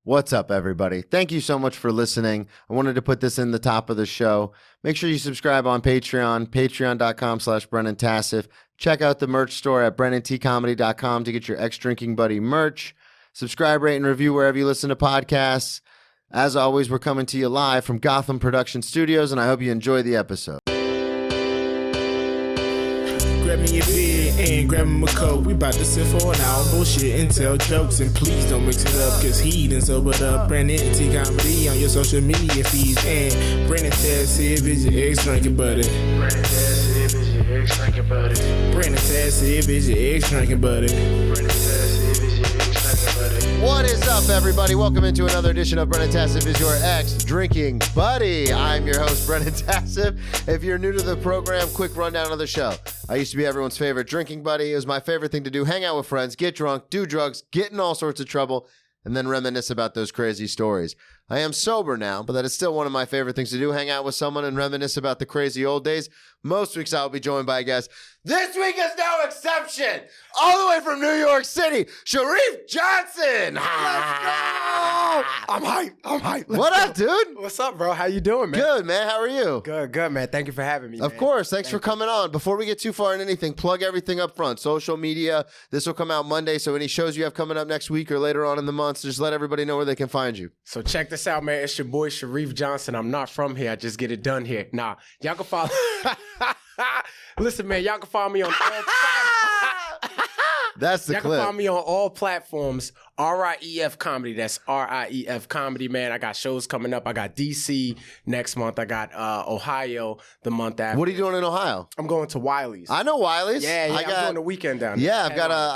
What's up, everybody? Thank you so much for listening. I wanted to put this in the top of the show. Make sure you subscribe on Patreon, patreon.com/Brennan Tassif. Check out the merch store at brennantcomedy.com to get your ex-drinking buddy merch. Subscribe, rate, and review wherever you listen to podcasts. As always, we're coming to you live from Gotham Production Studios, and I hope you enjoy the episode. Grab me a beer and grab me a coke. We bout to sit for an hour, bullshit and tell jokes. And please don't mix it up, cause he done sobered up. Brennan T Comedy on your social media feeds. And Brennan Tassif is your ex-drinking buddy. Brennan Tassif is your ex-drinking buddy. Brennan Tassif is your ex-drinking buddy. Brennan Tassif is your ex-drinking buddy. What is up, everybody? Welcome into another edition of Brennan Tassif is your ex-drinking buddy. I'm your host, Brennan Tassif. If you're new to the program, quick rundown of the show. I used to be everyone's favorite drinking buddy. It was my favorite thing to do, hang out with friends, get drunk, do drugs, get in all sorts of trouble, and then reminisce about those crazy stories. I am sober now, but that is still one of my favorite things to do, hang out with someone and reminisce about the crazy old days. Most weeks I'll be joined by a guest. This week is no exception. All the way from New York City, Sharief Johnson. Let's go! I'm hyped. What up, dude? What's up, bro? How you doing, man? Good, man. How are you? Good, man. Thank you for having me, Of course. Thanks for coming on. Before we get too far in anything, plug everything up front. Social media. This will come out Monday, so any shows you have coming up next week or later on in the month, just let everybody know where they can find you. So check this out, man. It's your boy, Sharief Johnson. I'm not from here. I just get it done here. Nah, y'all can follow... Listen, man, y'all can follow me on all That's the Y'all clip. can find me on all platforms. RIEF Comedy. That's RIEF Comedy, man. I got shows coming up. I got DC next month. I got Ohio the month after. What are you doing in Ohio? I'm going to Wiley's. I know Wiley's. I'm doing the weekend down there. Yeah,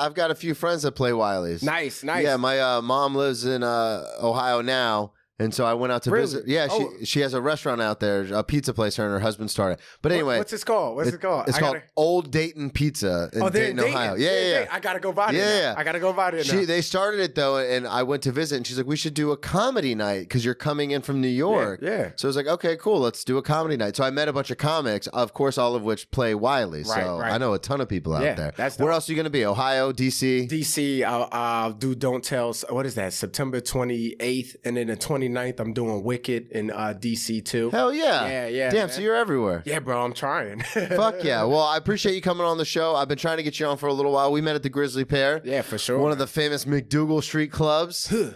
I've got a few friends that play Wiley's. Nice. Yeah, my mom lives in Ohio now. And so I went out to visit. Yeah, she has a restaurant out there, a pizza place her and her husband started. But anyway. What's it called? It's called Old Dayton Pizza in Dayton, Ohio. Yeah. I got to go by there. Yeah. I got to go by there now. They started it, though, and I went to visit, and she's like, we should do a comedy night because you're coming in from New York. Yeah. So I was like, okay, cool, let's do a comedy night. So I met a bunch of comics, of course, all of which play Wiley. So I know a ton of people out there. Where else are you going to be? Ohio, DC? DC, I'll do Don't Tell. What is that? September 28th, and then the 29th, I'm doing Wicked in DC too. Hell yeah. Yeah. Damn, man. so you're everywhere. Yeah, bro, I'm trying. Fuck yeah. Well, I appreciate you coming on the show. I've been trying to get you on for a little while. We met at the Grizzly Pear. Yeah, for sure. One of the famous McDougal Street clubs. We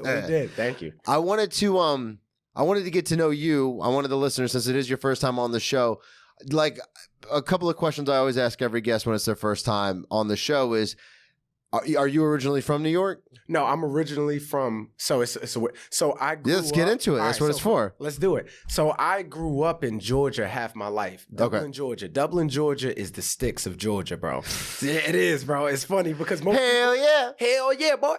did. Thank you. I wanted to get to know you. I wanted the listeners, since it is your first time on the show, like a couple of questions I always ask every guest when it's their first time on the show is, are you originally from New York? No, I'm originally from. So I grew Let's get into it. That's what it's for. Let's do it. So I grew up in Georgia half my life. Dublin, Georgia. Dublin, Georgia is the sticks of Georgia, bro. Yeah, it is, bro. It's funny because most hell yeah, boy.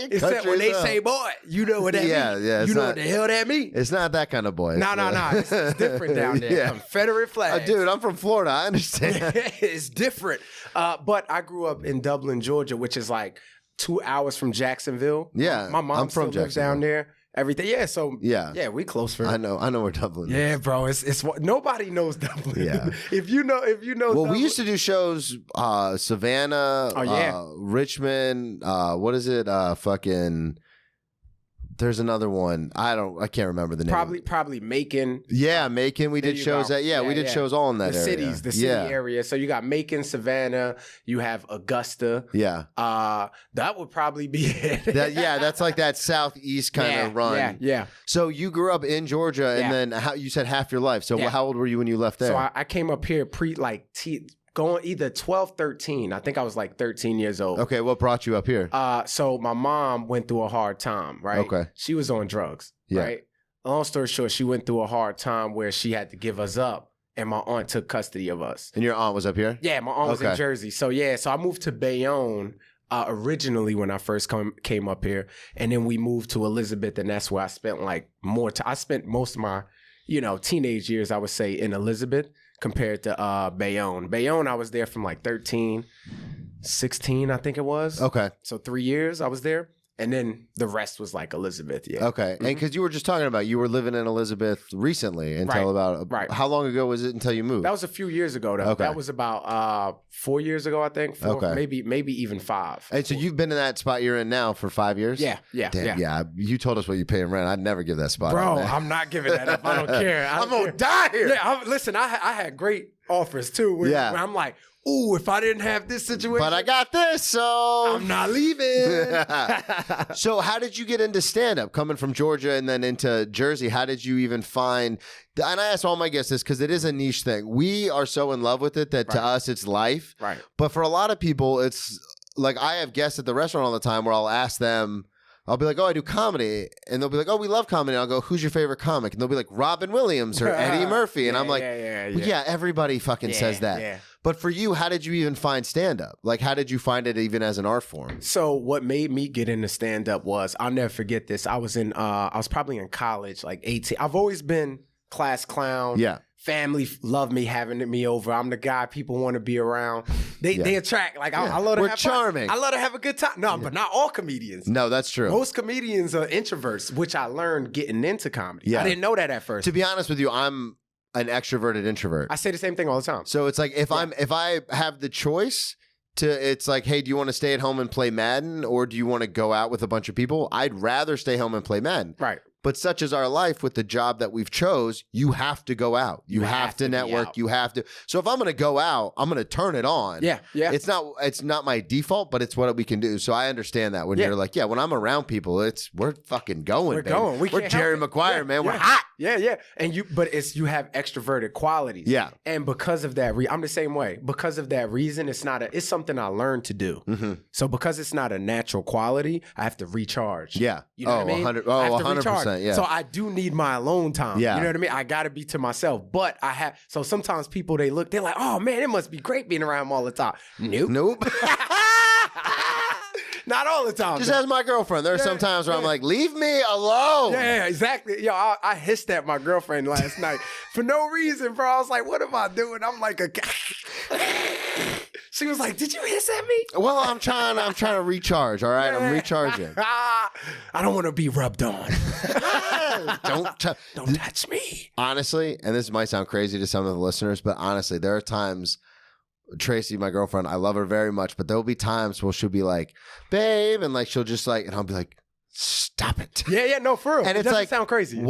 Except when they say boy, you know what that means. Yeah. You know what the hell that means. It's not that kind of boy. No. It's different down there. Yeah. Confederate flag. Dude, I'm from Florida. I understand. It's different. But I grew up in Dublin, Georgia, which is like 2 hours from Jacksonville. Yeah, my mom still lives down there. Everything, yeah. So yeah, we close for. I know where Dublin is. Yeah, bro. It's nobody knows Dublin. Yeah. if you know. Well, Dublin. we used to do shows, Savannah, Richmond. What is it? Fucking. There's another one. I can't remember the name. Probably Macon. Yeah, Macon. We did shows at. Yeah, we did shows all in that area. The city area. So you got Macon, Savannah. You have Augusta. Yeah. That would probably be it. That's like that southeast kind of run. Yeah. So you grew up in Georgia, and then you said half your life. So how old were you when you left there? So I came up here going either 12, 13. I think I was like 13 years old. Okay, what brought you up here? So my mom went through a hard time, right? Okay. She was on drugs, right? Long story short, she went through a hard time where she had to give us up, and my aunt took custody of us. And your aunt was up here? Yeah, my aunt was in Jersey. So I moved to Bayonne originally when I first came up here, and then we moved to Elizabeth, and that's where I spent like more time. I spent most of my, teenage years, I would say, in Elizabeth compared to Bayonne. Bayonne, I was there from like 13, 16, I think it was. Okay. So 3 years I was there. And then the rest was like Elizabeth. Yeah. Okay. And because you were just talking about you were living in Elizabeth recently until how long ago was it until you moved? That was a few years ago, though. Okay. That was about 4 years ago, I think. Maybe even 5. And so you've been in that spot you're in now for 5 years? Yeah. Damn, yeah. You told us what you pay in rent. I'd never give that spot Bro, up, man. I'm not giving that up. I don't care. I'm going to die here. Yeah, listen, I had great offers, too. Where I'm like, ooh, if I didn't have this situation. But I got this, so. I'm not leaving. So how did you get into stand-up? Coming from Georgia and then into Jersey, how did you even find... And I ask all my guests this because it is a niche thing. We are so in love with it that to us it's life. Right. But for a lot of people, it's... Like I have guests at the restaurant all the time where I'll ask them... I'll be like, oh, I do comedy. And they'll be like, oh, we love comedy. And I'll go, who's your favorite comic? And they'll be like, Robin Williams or Eddie Murphy. And I'm like, yeah, everybody fucking says that. Yeah. But for you, how did you even find stand-up? Like, how did you find it even as an art form? So what made me get into stand-up was, I'll never forget this. I was probably in college, like 18. I've always been class clown. Yeah. Family love me, having me over. I'm the guy people want to be around. They attract. Like I love to We're have charming. I love to have a good time. No, but not all comedians. No, that's true. Most comedians are introverts, which I learned getting into comedy. Yeah. I didn't know that at first. To be honest with you, I'm an extroverted introvert. I say the same thing all the time. So it's like if I have the choice it's like, hey, do you want to stay at home and play Madden or do you want to go out with a bunch of people? I'd rather stay home and play Madden. Right. But such is our life with the job that we've chose, you have to go out. You have to network. You have to. So if I'm going to go out, I'm going to turn it on. Yeah, yeah. It's not my default, but it's what we can do. So I understand that when you're like, when I'm around people, we're fucking going. We're baby. going. We're Jerry Maguire, man. We're hot. Yeah, yeah. And you have extroverted qualities. Yeah. And because of that, I'm the same way. Because of that reason, it's something I learned to do. Mm-hmm. So because it's not a natural quality, I have to recharge. Yeah. You know what I mean? 100%. Yeah. So I do need my alone time. Yeah. You know what I mean? I got to be to myself. But so sometimes people, they're like, oh man, it must be great being around them all the time. Nope. Not all the time. Just as my girlfriend. There are some times where I'm like, leave me alone. Yeah, exactly. Yo, I hissed at my girlfriend last night for no reason, bro. I was like, what am I doing? I'm like She was like, did you hiss at me? Well, I'm trying to recharge, all right? I'm recharging. I don't want to be rubbed on. Don't touch me. Honestly, and this might sound crazy to some of the listeners, but honestly, there are times Tracy, my girlfriend, I love her very much, but there'll be times where she'll be like, babe, and like she'll just like, and I'll be like, stop it. Yeah, no, for real. And it it's doesn't like, sound crazy.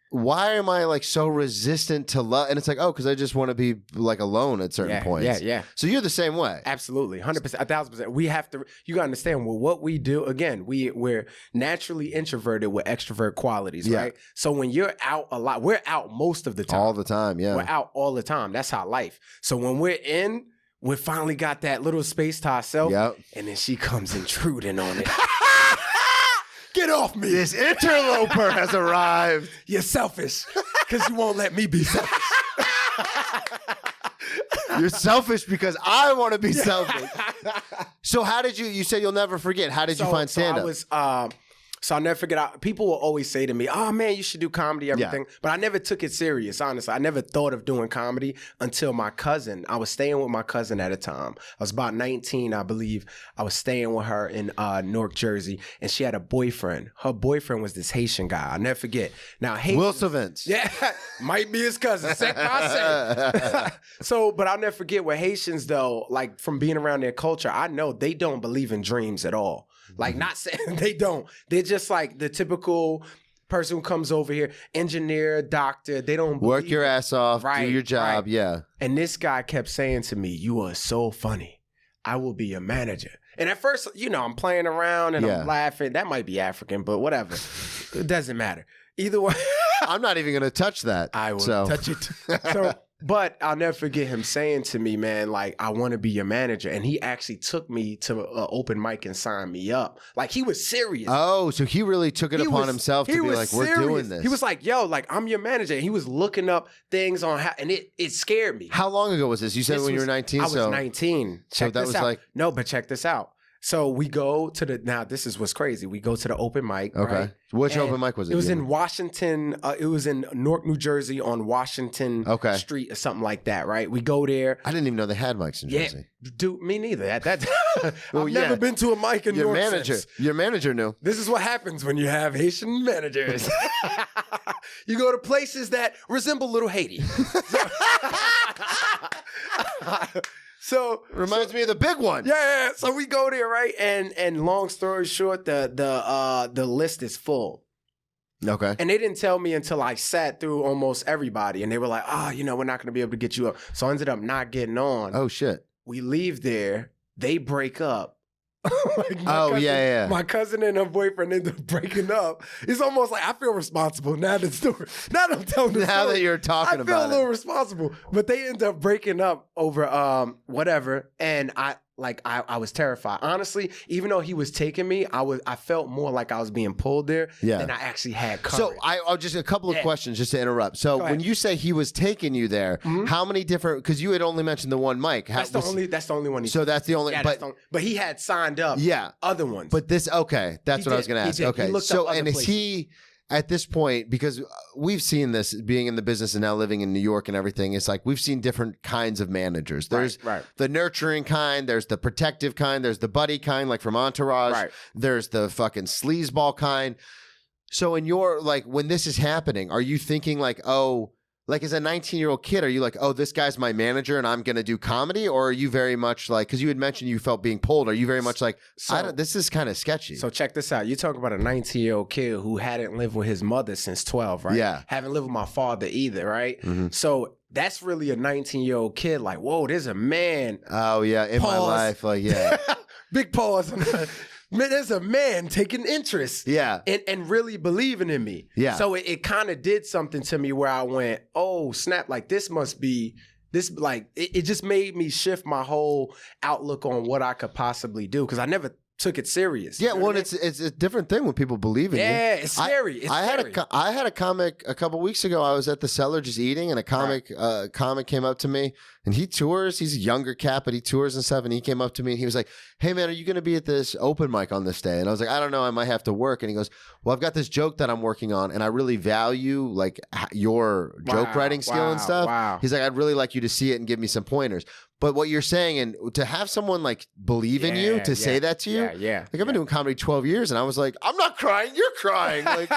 Why am I like so resistant to love? And it's like, oh, because I just want to be like alone at certain points. Yeah. So you're the same way. Absolutely. 100%, 1,000%. We have to, you got to understand, well, what we do, again, we're naturally introverted with extrovert qualities, right? So when you're out a lot, we're out most of the time. All the time, yeah. We're out all the time. That's our life. So when we're in, we finally got that little space to ourselves. Yep. And then she comes intruding on it. Get off me. This interloper has arrived. You're selfish because you won't let me be selfish. You're selfish because I want to be selfish. So how did you said you'll never forget. How did you find stand-up? So I'll never forget, people will always say to me, oh man, you should do comedy, everything. Yeah. But I never took it serious, honestly. I never thought of doing comedy until I was staying with my cousin at a time. I was about 19, I believe. I was staying with her in Newark, Jersey, and she had a boyfriend. Her boyfriend was this Haitian guy. I'll never forget. Now, Will Savins. Yeah, might be his cousin. But I'll never forget with Haitians, though, like from being around their culture, I know they don't believe in dreams at all. Like, not saying they don't. They're just like the typical person who comes over here, engineer, doctor. They don't work your ass off, do your job, right. Yeah. And this guy kept saying to me, you are so funny. I will be your manager. And at first, I'm playing around and I'm laughing. That might be African, but whatever. It doesn't matter. Either way. I'm not even going to touch that. I will touch it. But I'll never forget him saying to me, man, like, I want to be your manager. And he actually took me to an open mic and signed me up. Like, he was serious. Oh, so he really took it upon himself to be like, we're doing this. He was like, yo, like, I'm your manager. And he was looking up things on how, and it scared me. How long ago was this? You said when you were 19? I was 19. So that was like... No, but check this out. So we go to now this is what's crazy. We go to the open mic. Okay. Right? Which And open mic was it? It was in Washington. It was in Newark, New Jersey on Washington Street or something like that, right? We go there. I didn't even know they had mics in Jersey. Dude, me neither. At that Well, I've never been to a mic in your Newark manager. since. Your manager knew. This is what happens when you have Haitian managers. You go to places that resemble Little Haiti. So reminds me of the big one. Yeah. So we go there, right? And long story short, the list is full. Okay. And they didn't tell me until I sat through almost everybody, and they were like, we're not going to be able to get you up. So I ended up not getting on. Oh shit. We leave there. They break up. Yeah. My cousin and her boyfriend ended up breaking up. It's almost like I feel responsible now that I'm telling the story. Now that you're talking about it. I feel a little responsible. But they end up breaking up over whatever. And I was terrified. Honestly, even though he was taking me, I felt more like I was being pulled there than I actually had courage. So I'll just a couple of questions just to interrupt. So when you say he was taking you there, how many different? Because you had only mentioned the one mic. That's the only one. That's the only. But he had signed up. Other ones. But this that's what I was going to ask. Okay, so and is he? At this point, because we've seen this being in the business and now living in New York and everything, it's like we've seen different kinds of managers. There's the nurturing kind, there's the protective kind, there's the buddy kind, like from Entourage, there's the fucking sleazeball kind. So in your, like, when this is happening, are you thinking like, oh, like as a 19-year-old kid, are you like, oh, this guy's my manager and I'm going to do comedy? Or are you very much like, because you had mentioned you felt being pulled, are you very much like, this is kind of sketchy? So check this out. You're talking about a 19-year-old kid who hadn't lived with his mother since 12, right? Yeah. Haven't lived with my father either, right? Mm-hmm. So that's really a 19-year-old kid like, whoa, there's a man. Oh, yeah. In my life, like, yeah. Big pause. Man, there's a man taking interest and really believing in me. Yeah. So it kind of did something to me where I went, oh, snap, like this must be, this like, it just made me shift my whole outlook on what I could possibly do because I never took it serious. Yeah, well, it's a different thing when people believe in you. Yeah, it's scary. I had a comic a couple weeks ago. I was at the Cellar just eating, and a comic came up to me, and he tours. He's a younger cat, but he tours and stuff. And he came up to me, and he was like, "Hey, man, are you going to be at this open mic on this day?" And I was like, "I don't know. I might have to work." And he goes, "Well, I've got this joke that I'm working on, and I really value like your joke writing skill and stuff." Wow. He's like, "I'd really like you to see it and give me some pointers." But what you're saying, and to have someone like believe in you, to say that to you, like I've been doing comedy 12 years, and I was like, I'm not crying, you're crying. Like,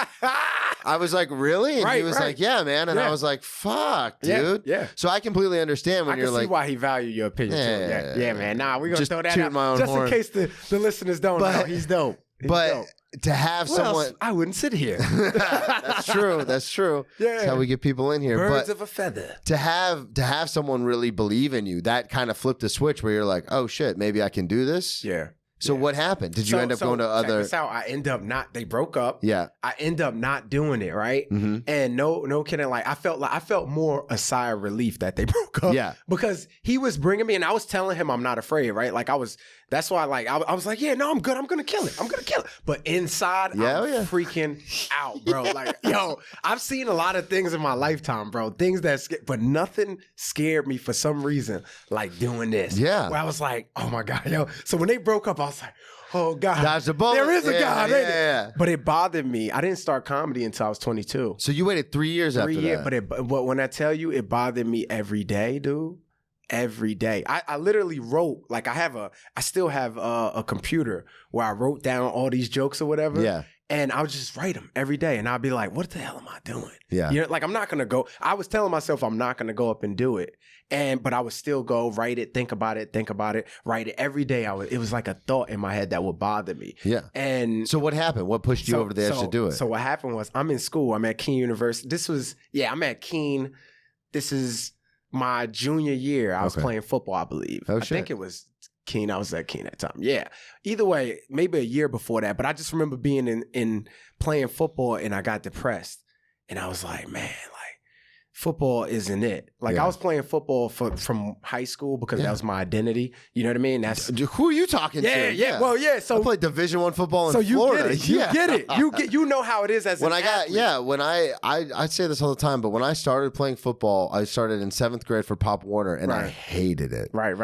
I was like, really? And he was like, yeah, man. And I was like, fuck, dude. Yeah. So I completely understand when you're like, I can see why he valued your opinion. Yeah, man. Nah, we're gonna throw that out my own just horn. in case the listeners don't know. He's dope. To have someone, I wouldn't sit here. That's true. That's true. Yeah. That's how we get people in here. Birds of a feather. To have someone really believe in you, that kind of flipped the switch where you're like, oh shit, maybe I can do this. Yeah. So what happened? Did you end up going to other? Check this out. I end up not. They broke up. Yeah. I end up not doing it. Right. Mm-hmm. And no kidding. Like I felt more a sigh of relief that they broke up. Yeah. Because he was bringing me, and I was telling him I'm not afraid. Right. Like that's why. Like I was like, yeah, no, I'm good. I'm gonna kill it. But inside, I'm freaking out, bro. Like, yo, I've seen a lot of things in my lifetime, bro. Things but nothing scared me for some reason, like doing this. Yeah. Where I was like, oh my God, yo. So when they broke up, I was like, oh God, dodge the bullet. There is a God, ain't it? Yeah. But it bothered me. I didn't start comedy until I was 22. So you waited 3 years after that. But when I tell you, it bothered me every day, dude. Every day. I literally wrote, like I still have a computer where I wrote down all these jokes or whatever. Yeah. And I would just write them every day. And I'd be like, what the hell am I doing? Yeah. You know, like I'm not going to go. I was telling myself I'm not going to go up and do it. But I would still go write it, think about it, write it every day. It was like a thought in my head that would bother me. Yeah. And so what happened? What pushed you over the edge to do it? So what happened was I'm in school. I'm at Keene University. I'm at Keene. This is my junior year. I was playing football, I believe. Oh, I think it was Keene. I was at Keene at the time. Yeah. Either way, maybe a year before that. But I just remember being in playing football and I got depressed. And I was like, man, like football isn't it. Like I was playing football from high school because that was my identity. You know what I mean? That's who are you talking to? Yeah. Well, yeah. So I played Division I football in you Florida. Get it. You get it. You know how it is as when an I got athlete. when I say this all the time, but when I started playing football, I started in 7th grade for Pop Warner, and I hated it. Right.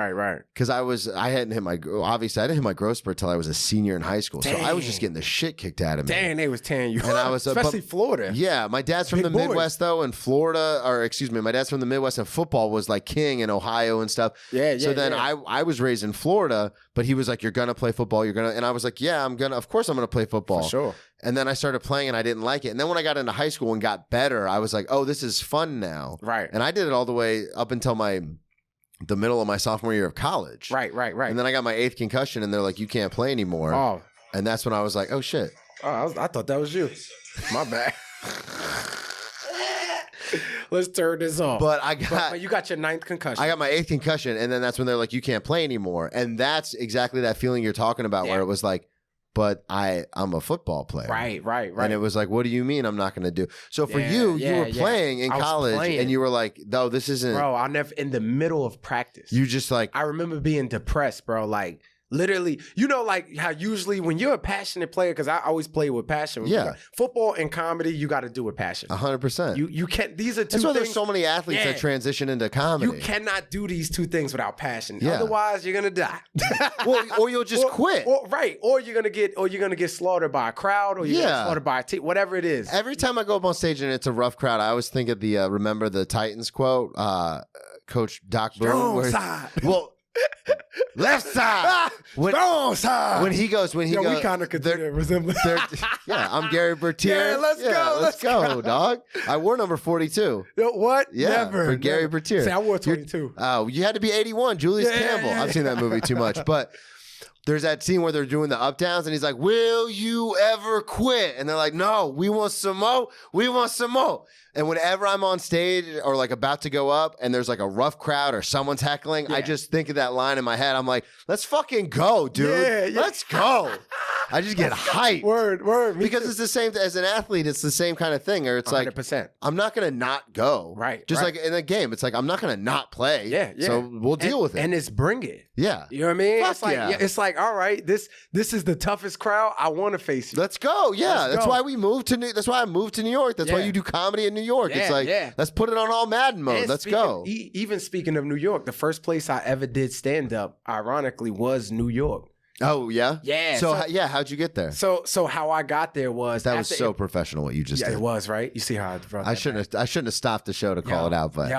Because I didn't hit my growth spurt till I was a senior in high school, so I was just getting the shit kicked out of me. Dang, they was tearing you. And I was especially Florida. Yeah, my dad's from the Midwest though, in Florida, or excuse me, my dad's from the Midwest, and football was like king in Ohio and stuff. Yeah. So then I was raised in Florida, but he was like, "You're gonna play football. And I was like, "Yeah, I'm gonna. Of course, I'm gonna play football." For sure. And then I started playing, and I didn't like it. And then when I got into high school and got better, I was like, "Oh, this is fun now." Right. And I did it all the way up until the middle of my sophomore year of college. Right. And then I got my 8th concussion, and they're like, "You can't play anymore." Oh. And that's when I was like, "Oh shit." Oh, I thought that was you. My bad. Let's turn this off. But you got your 9th concussion. I got my 8th concussion, and then that's when they're like, "You can't play anymore." And that's exactly that feeling you're talking about, where it was like, "But I'm a football player." Right. And it was like, "What do you mean I'm not going to do?" So for you were playing in college, and you were like, "No, this isn't." Bro, I'll never, in the middle of practice. You just like. I remember being depressed, bro. Like, literally, you know, like how usually when you're a passionate player, because I always play with passion. Yeah. Football and comedy, you got to do with passion. 100%. You can't, these are two That's why things. there's so many athletes that transition into comedy. You cannot do these two things without passion. Yeah. Otherwise, you're gonna die. or you'll just quit. Or you're gonna get slaughtered by a crowd, or you're gonna get slaughtered by a team, whatever it is. Every time I go up on stage and it's a rough crowd, I always think of the remember the Titans quote, Coach Doc Boone. Strong side. Well, left side. Strong side. When he goes, we kind of could resemble. Yeah, I'm Gary Bertier. Yeah, let's go, dog. I wore number 42. What? Yeah, Never. for Gary Bertier. See, I wore 22. Oh, you had to be 81. Julius Campbell. Yeah. I've seen that movie too much, but. There's that scene where they're doing the up downs, and he's like, "Will you ever quit?" And they're like, "No, we want some more. We want some more." And whenever I'm on stage or like about to go up, and there's like a rough crowd or someone's heckling, I just think of that line in my head. I'm like, "Let's fucking go, dude. Yeah. Let's go." I just get hyped. Word. Because it's the same as an athlete. It's the same kind of thing. Or it's 100%. like, I'm not gonna not go. Right. Just like in a game, it's like I'm not gonna not play. Yeah. So we'll deal with it. And it's bring it. Yeah. You know what I mean? Fuck It's like yeah. it's like, all right, this is the toughest crowd. I want to face you. Let's go. Yeah. Let's That's go. why we moved to that's why I moved to New York. That's why you do comedy in New York. It's like let's put it on all Madden mode. And Let's go. Even speaking of New York, the first place I ever did stand up, ironically, was New York. Oh yeah? Yeah. So how'd you get there? So how I got there was That was so professional what you just did. it was, right? You see how I brought that I shouldn't have stopped the show to call it out, but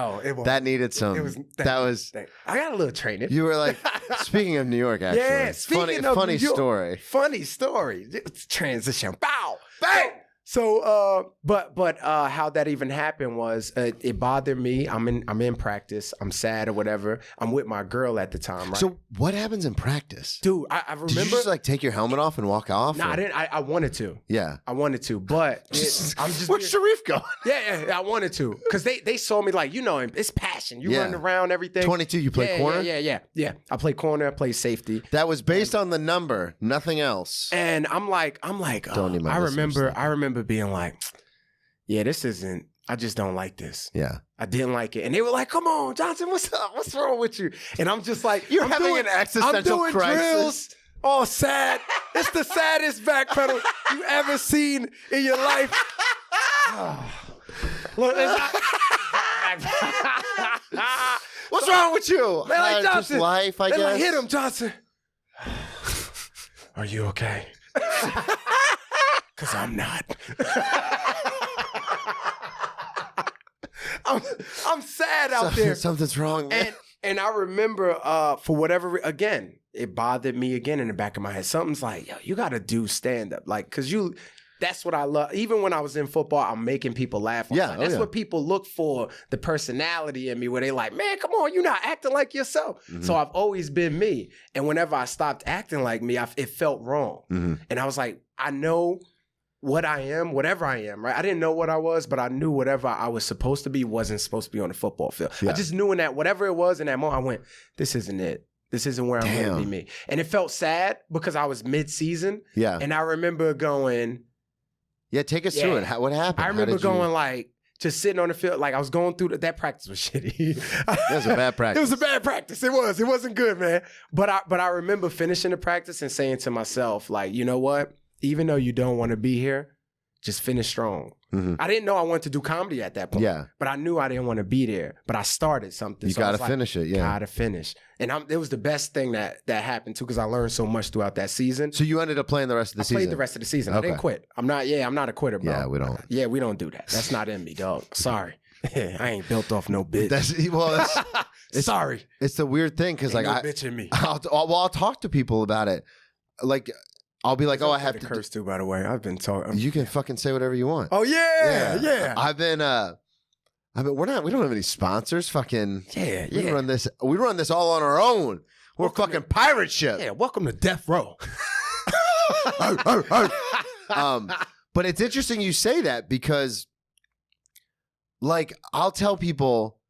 that needed some I got a little training. You were like, speaking of New York, actually. Yeah, speaking of funny New York, story. Funny story. Transition. Bow. Bang. So, but how that even happened was it bothered me. I'm in practice. I'm sad or whatever. I'm with my girl at the time, right? So what happens in practice? Dude, I remember. Did you just like take your helmet off and walk off? No, I didn't. I wanted to. Yeah. I wanted to, but I'm just. Where's Sharief going? Yeah, I wanted to. Because they saw me like, you know, it's passion. You run around, everything. 22, you play corner? Yeah. I play corner, I play safety. That was based on the number, nothing else. And I'm like, Don't need my I listeners remember being like, yeah, this isn't, I just don't like this. Yeah. I didn't like it. And they were like, come on, Johnson, what's up? What's wrong with you? And I'm just like, You're having an existential I'm doing crisis. Drills, all sad. It's the saddest back pedal you ever seen in your life. Look, what's wrong with you? They're like, Just Johnson. life, I They're guess. like, hit him, Johnson. Are you okay? Because I'm not. I'm sad out there. Something's wrong, man. And I remember, for whatever, again, it bothered me again in the back of my head. Something's like, yo, you got to do stand-up. Like, because that's what I love. Even when I was in football, I'm making people laugh. Yeah, that's what people look for, the personality in me, where they like, man, come on, you're not acting like yourself. Mm-hmm. So I've always been me. And whenever I stopped acting like me, it felt wrong. Mm-hmm. And I was like, I know what I am, whatever I am, right? I didn't know what I was, but I knew whatever I was supposed to be wasn't supposed to be on the football field. Yeah. I just knew in that, whatever it was in that moment, I went, this isn't it. This isn't where I'm going to be me. And it felt sad because I was mid-season. Yeah. And I remember going... Yeah, take us through it. What happened? I remember going like, just sitting on the field. Like I was going through that practice was shitty. That was a bad practice. It was a bad practice. It wasn't good, man. But I remember finishing the practice and saying to myself, like, you know what? Even though you don't want to be here, just finish strong. Mm-hmm. I didn't know I wanted to do comedy at that point. Yeah. But I knew I didn't want to be there. But I started something. You so I got was to like, finish it, yeah. Gotta finish. And it was the best thing that happened too, because I learned so much throughout that season. So you ended up playing the rest of the season? I played the rest of the season. Okay. I didn't quit. I'm not a quitter, bro. Yeah, we don't. Yeah, we don't do that. That's not in me, dog. Sorry. I ain't built off no bitch. Sorry. It's the weird thing because like no bitch in me. I'll talk to people about it. Like I'll be like, I have to curse too. By the way, I've been talking. You can fucking say whatever you want. Oh yeah. I've been. We don't have any sponsors. Fucking yeah. We run this. We run this all on our own. We're a fucking pirate ship. Yeah. Welcome to Death Row. But it's interesting you say that because, like, I'll tell people,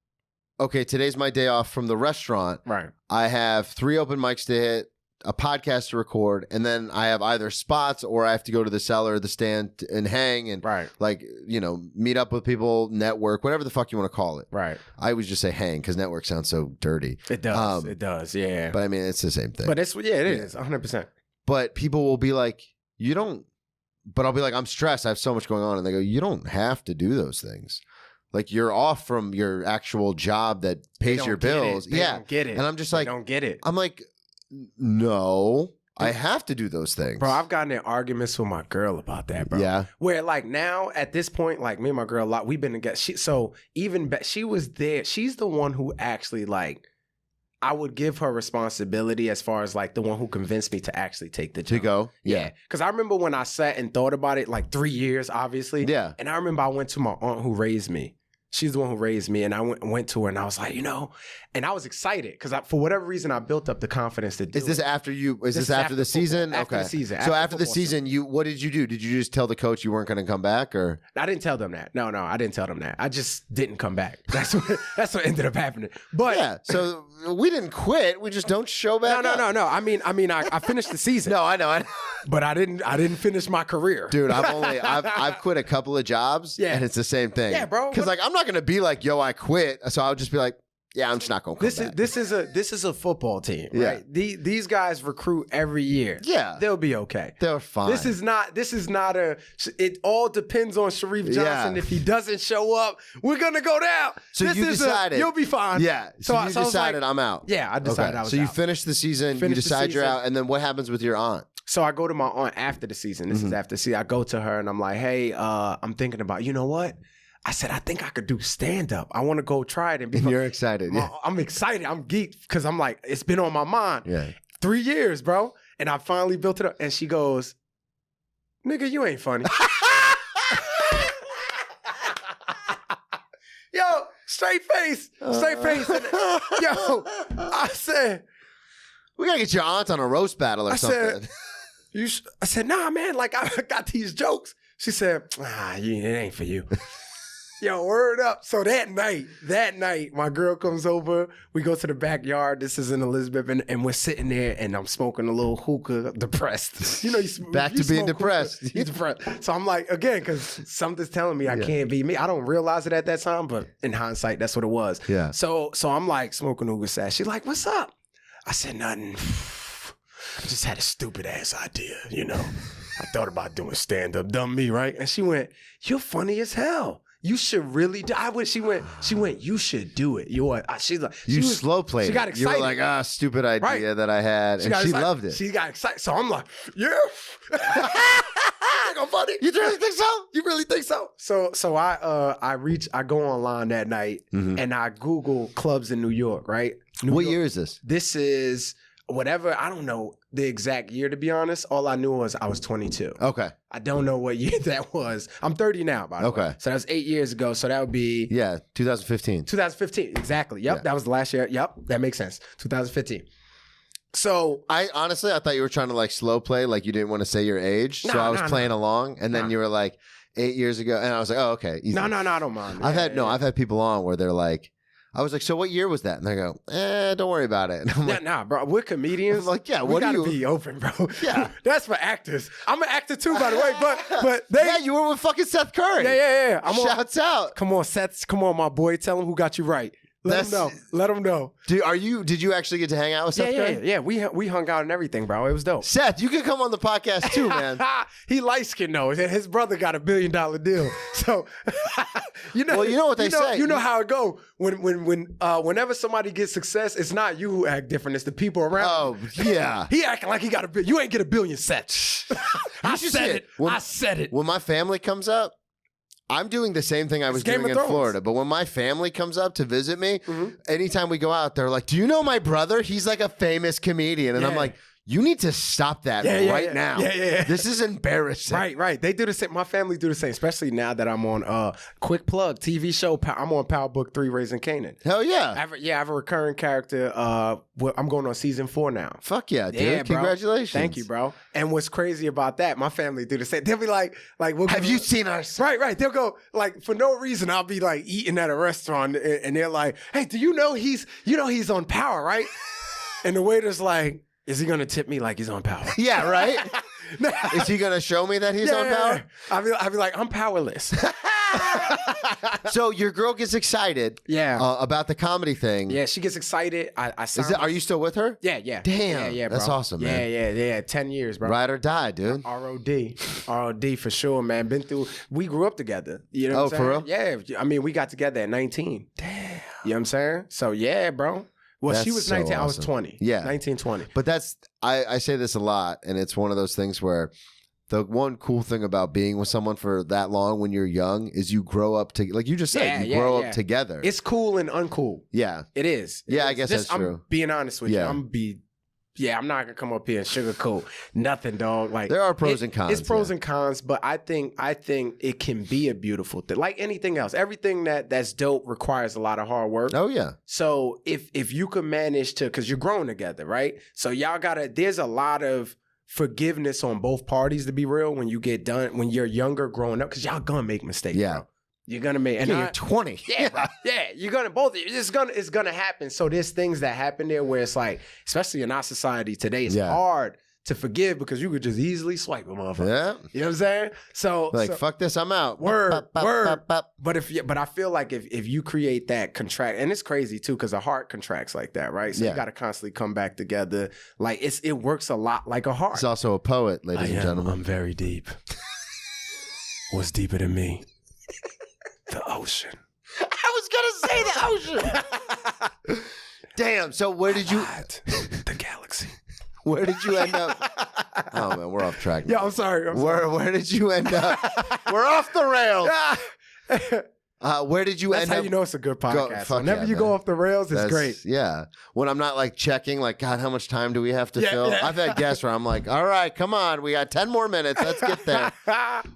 okay, today's my day off from the restaurant. Right. I have 3 open mics to hit, a podcast to record, and then I have either spots or I have to go to the cellar or the stand and hang and like, you know, meet up with people, network, whatever the fuck you want to call it. Right. I always just say hang because network sounds so dirty. It does. It does. Yeah. But I mean, it's the same thing. But it is 100%. But people will be like, you don't, but I'll be like, I'm stressed. I have so much going on. And they go, you don't have to do those things. Like you're off from your actual job that pays your bills. They don't get it. And I'm just like, they don't get it. I'm like, no, I have to do those things. Bro, I've gotten in arguments with my girl about that, bro. Yeah. Where like now at this point, like me and my girl, a lot, we've been together. She was there. She's the one who actually like, I would give her responsibility as far as like the one who convinced me to actually take the jump. To go? Yeah. Because I remember when I sat and thought about it, like 3 years, obviously. Yeah. And I remember I went to my aunt who raised me. She's the one who raised me, and I went to her, and I was like, you know, and I was excited because for whatever reason, I built up the confidence to do it. Is this after you? Is this after the season? After the season. So after the season, what did you do? Did you just tell the coach you weren't going to come back, or? I didn't tell them that. No, I didn't tell them that. I just didn't come back. That's what ended up happening. But yeah, so we didn't quit. We just don't show back. No. I mean, I finished the season. No, I know. But I didn't finish my career, dude. I've quit a couple of jobs, and it's the same thing. Yeah, bro. Because like I'm not going to be like, yo, I quit. So I'll just be like, yeah, I'm just not going to come back. This is a football team, right? Yeah. These guys recruit every year. Yeah. They'll be okay. They're fine. This is not it all depends on Sharief Johnson. Yeah. If he doesn't show up, we're going to go down. So you decided. You'll be fine. Yeah. So you decided I'm out. Yeah, I decided I was out. So you finished the season, you decide you're out, and then what happens with your aunt? So I go to my aunt after the season. This is after the season. I go to her and I'm like, hey, I'm thinking about, you know what? I said, I think I could do stand-up. I want to go try it. And you're excited. Yeah. I'm excited. I'm geeked because I'm like, it's been on my mind. Yeah. 3 years, bro. And I finally built it up. And she goes, nigga, you ain't funny. Yo, straight face. And, yo, I said, we got to get your aunt on a roast battle or something. I said, nah, man, like I got these jokes. She said, it ain't for you. Yo, word up. So that night, my girl comes over. We go to the backyard. This is in Elizabeth, and we're sitting there, and I'm smoking a little hookah, depressed. You know, back to being depressed. You're depressed. So I'm like, again, because something's telling me I can't be me. I don't realize it at that time, but in hindsight, that's what it was. Yeah. So I'm like smoking hookah sash. She's like, what's up? I said, nothing. I just had a stupid ass idea, you know. I thought about doing stand-up, dumb me, right? And she went, you're funny as hell. You should really do. She went. You should do it. She's like, slow played. She got excited. You were like, stupid idea that I had, and she loved it. She got excited. So I'm like, yeah. Funny. You really think so? You really think so? So I go online that night and I Google clubs in New York. Right? What year is this? This is whatever. I don't know the exact year, to be honest. All I knew was I was 22. Okay. I don't know what year that was. I'm 30 now, by the way. So that was 8 years ago. So that would be... Yeah, 2015. 2015, exactly. Yep, that was the last year. Yep, that makes sense. 2015. So... I thought you were trying to like slow play, like you didn't want to say your age. So I was playing along, and then you were like, 8 years ago, and I was like, oh, okay. Easy. No, I don't mind. I've had people on where they're like, I was like, so what year was that? And they go, don't worry about it. And I'm like, nah, bro. We're comedians. I'm like, yeah, we what gotta do you? be open, bro. Yeah. That's for actors. I'm an actor too, by the way. But they. Yeah, you were with fucking Seth Curry. Yeah. Shouts out. Come on, Seth. Come on, my boy. Tell him who got you right. Let him know. Did you actually get to hang out with Seth Curry? Yeah. We hung out and everything, bro. It was dope. Seth, you can come on the podcast too, man. He light skinned though. His brother got $1 billion deal. So you know. Well, you know what they say. You know how it go. Whenever somebody gets success, it's not you who act different. It's the people around. Oh yeah. He acting like he got $1 billion. You ain't get $1 billion sets. I said it. When my family comes up, I'm doing the same thing I was doing in Florida. But when my family comes up to visit me, anytime we go out, they're like, do you know my brother? He's like a famous comedian. And I'm like, you need to stop that right now. Yeah. This is embarrassing. Right. They do the same. My family do the same, especially now that I'm on quick plug TV show. I'm on Power Book 3, Raising Canaan. Hell yeah. I have a recurring character. I'm going on season 4 now. Fuck yeah, dude. Yeah, bro. Congratulations. Thank you, bro. And what's crazy about that, my family do the same. They'll be like, have you seen our son? Right. They'll go, like, for no reason, I'll be like eating at a restaurant and they're like, hey, do you know he's on Power, right? And the waiter's like, is he going to tip me like he's on Power? Yeah, right? Is he going to show me that he's on Power? I'll be like, I'm powerless. So your girl gets excited about the comedy thing. Yeah, she gets excited. Are you still with her? Yeah. Damn. Yeah, bro. That's awesome, man. Yeah. 10 years, bro. Ride or die, dude. ROD for sure, man. We grew up together. You know what I'm saying? For real? Yeah. I mean, we got together at 19. Damn. You know what I'm saying? So, yeah, bro. Well, That's she was so 19, awesome. I was 20. Yeah. 19, 20. But I say this a lot, and it's one of those things where the one cool thing about being with someone for that long when you're young is you grow up to, like you just said, you grow up together. It's cool and uncool. Yeah. It is. Yeah, I guess that's true. I'm being honest with you. I'm not gonna come up here and sugarcoat nothing, dog. Like there are pros and cons. It's pros and cons, but I think it can be a beautiful thing. Like anything else, everything that's dope requires a lot of hard work. Oh yeah. So if you can manage to, because you're growing together, right? So y'all there's a lot of forgiveness on both parties, to be real, when you get done, when you're younger growing up, because y'all gonna make mistakes. Yeah. Bro. You're gonna make, and you're 20. Yeah, you're gonna both. It's gonna happen. So there's things that happen there where it's like, especially in our society today, it's hard to forgive because you could just easily swipe a motherfucker. Yeah, you know what I'm saying? So fuck this, I'm out. Word. But I feel like if you create that contract, and it's crazy too because a heart contracts like that, right? So you got to constantly come back together. Like it works a lot like a heart. He's also a poet, ladies and gentlemen. I'm very deep. What's deeper than me? The ocean. I was gonna say the ocean. Damn. So where did you? The galaxy. Where did you end up? Oh man, we're off track. Yeah, I'm sorry. Where did you end up? We're off the rails. Where did you end up? That's how you know it's a good podcast. Whenever you go off the rails, it's great. Yeah. When I'm not like checking, like, God, how much time do we have to fill? I've had guests where I'm like, all right, come on. We got 10 more minutes. Let's get there.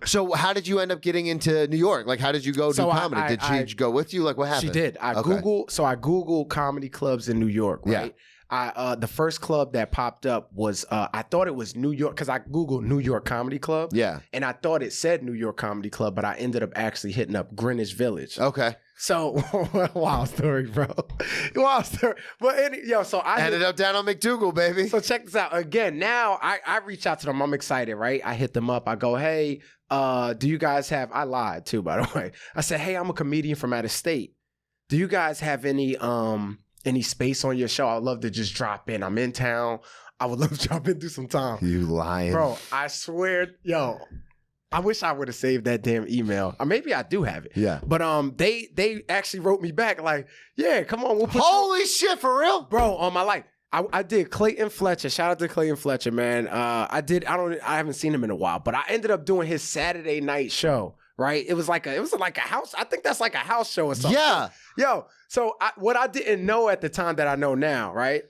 So how did you end up getting into New York? Like, how did you go do comedy? Did she go with you? Like, what happened? She did. I Googled comedy clubs in New York, right? The first club that popped up was I thought it was New York because I Googled New York Comedy Club. Yeah. And I thought it said New York Comedy Club, but I ended up actually hitting up Greenwich Village. Okay. So wild story, bro. Wild story. But so I ended up down on McDougal, baby. So check this out. Again, now I reach out to them. I'm excited, right? I hit them up. I go, hey, do you guys have? I lied too, by the way. I said, hey, I'm a comedian from out of state. Do you guys have any space on your show? I'd love to just drop in. I'm in town. I would love to drop in, do some time. You lying. Bro, I swear, I wish I would have saved that damn email. Or maybe I do have it. Yeah. But they actually wrote me back like, yeah, come on, we'll put Holy shit, for real? Bro, on my life. I did Clayton Fletcher. Shout out to Clayton Fletcher, man. I haven't seen him in a while, but I ended up doing his Saturday night show. Right? It was like a house. I think that's like a house show or something. Yeah. Yo, so what I didn't know at the time that I know now, right?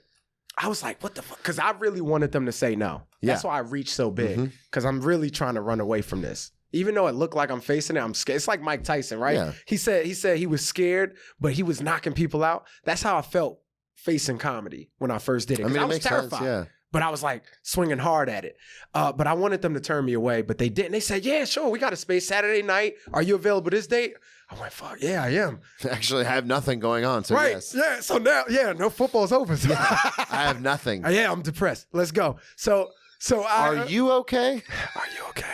I was like, what the fuck? Because I really wanted them to say no. Yeah. That's why I reached so big. Because I'm really trying to run away from this. Even though it looked like I'm facing it, I'm scared. It's like Mike Tyson, right? Yeah. He said he was scared, but he was knocking people out. That's how I felt facing comedy when I first did it. I was terrified. Sense, yeah. But I was like swinging hard at it. But I wanted them to turn me away, but they didn't. They said, yeah, sure, we got a space Saturday night. Are you available this date? I went, fuck, yeah, I am. Actually, I have nothing going on, so Right, yes. yeah. So now, no football's over. So I have nothing. yeah, I'm depressed. Let's go. So Are you okay? Are you okay?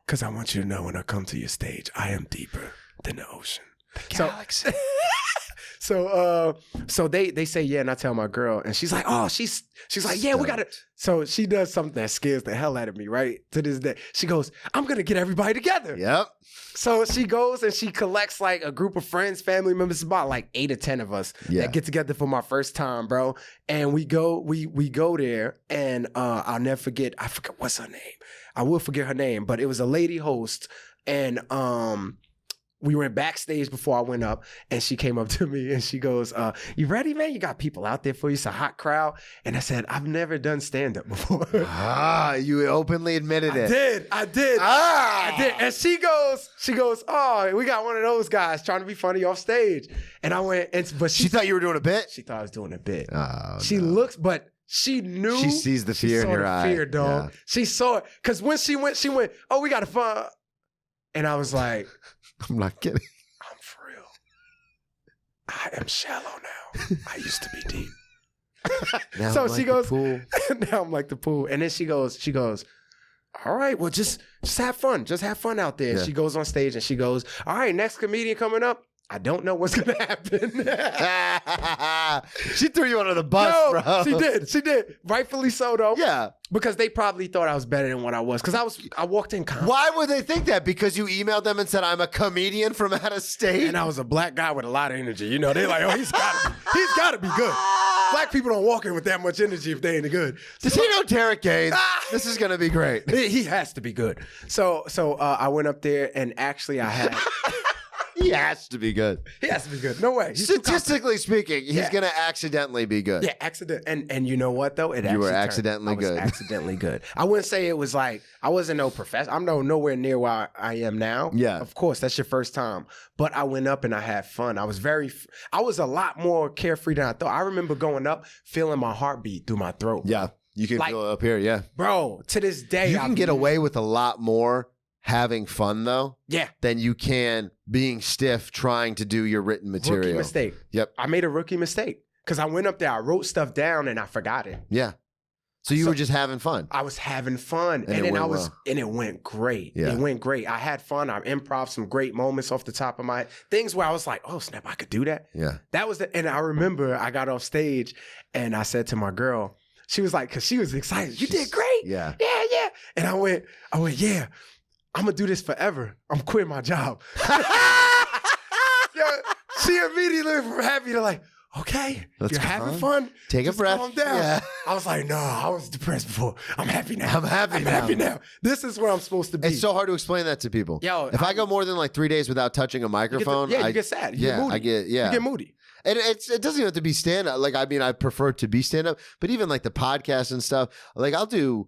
Because I want you to know when I come to your stage, I am deeper than the ocean. Galaxy. So they say yeah, and I tell my girl, and she's like, oh, she's like, yeah, we gotta. So she does something that scares the hell out of me, right? To this day, she goes, I'm gonna get everybody together. Yep. So she goes and she collects like a group of friends, family members, about like 8 or 10 of us that get together for my first time, bro. And we go there, and I'll never forget. I forget what's her name. I will forget her name, but it was a lady host, and we went backstage before I went up, and she came up to me and she goes, you ready, man? You got people out there for you. It's a hot crowd. And I said, I've never done stand-up before. You openly admitted it. I did. I did. And she goes, oh, we got one of those guys trying to be funny off stage. And I went, but she thought you were doing a bit? She thought I was doing a bit. Oh, she looks, but she knew. She sees the fear in your eye. Fear, dog. Yeah. She saw it. Because when she went, oh, we got a fun. And I was like, I'm not kidding. I'm for real. I am shallow now. I used to be deep. Now So I'm she like goes, the pool. now I'm like the pool. And then she goes, all right, well, just have fun. Just have fun out there. Yeah. She goes on stage and she goes, all right, next comedian coming up. I don't know what's going to happen. She threw you under the bus, bro. She did. Rightfully so, though. Yeah. Because they probably thought I was better than what I was. Because I walked in confident. Why would they think that? Because you emailed them and said, I'm a comedian from out of state? And I was a black guy with a lot of energy. You know, they're like, oh, he's got to be good. Black people don't walk in with that much energy if they ain't good. Does he know Derek Gaines? This is going to be great. He has to be good. So I went up there, and actually I had... He has to be good. He has to be good. No way. He's Statistically speaking, he's going to accidentally be good. Yeah, accident. And you know what, though? You were accidentally good. I was accidentally good. I wouldn't say it was like, I wasn't no professor. I'm nowhere near where I am now. Yeah. Of course, that's your first time. But I went up and I had fun. I was a lot more carefree than I thought. I remember going up, feeling my heartbeat through my throat. Yeah. You can feel it up here, yeah. Bro, to this day. You can get away with a lot more having fun, though, than you can being stiff trying to do your written material. Rookie mistake. Yep. I made a rookie mistake because I went up there, I wrote stuff down, and I forgot it. Yeah. So you were just having fun. I was having fun, and then it went great. Yeah. It went great. I had fun. I improv some great moments off the top of my head. Things where I was like, "Oh snap, I could do that." Yeah. That was and I remember I got off stage, and I said to my girl, she was like, because she was excited. You did great. Yeah. Yeah. And I went, yeah. I'm gonna do this forever. I'm quitting my job. She immediately was happy to like, okay, you're having fun. Take a breath. Calm down. Yeah. I was like, no, I was depressed before. I'm happy now. I'm happy now. This is where I'm supposed to be. It's so hard to explain that to people. Yo, if I go more than like 3 days without touching a microphone, you get sad. You get moody. You get moody. And it doesn't even have to be stand-up. Like, I mean, I prefer to be stand-up, but even like the podcast and stuff, like I'll do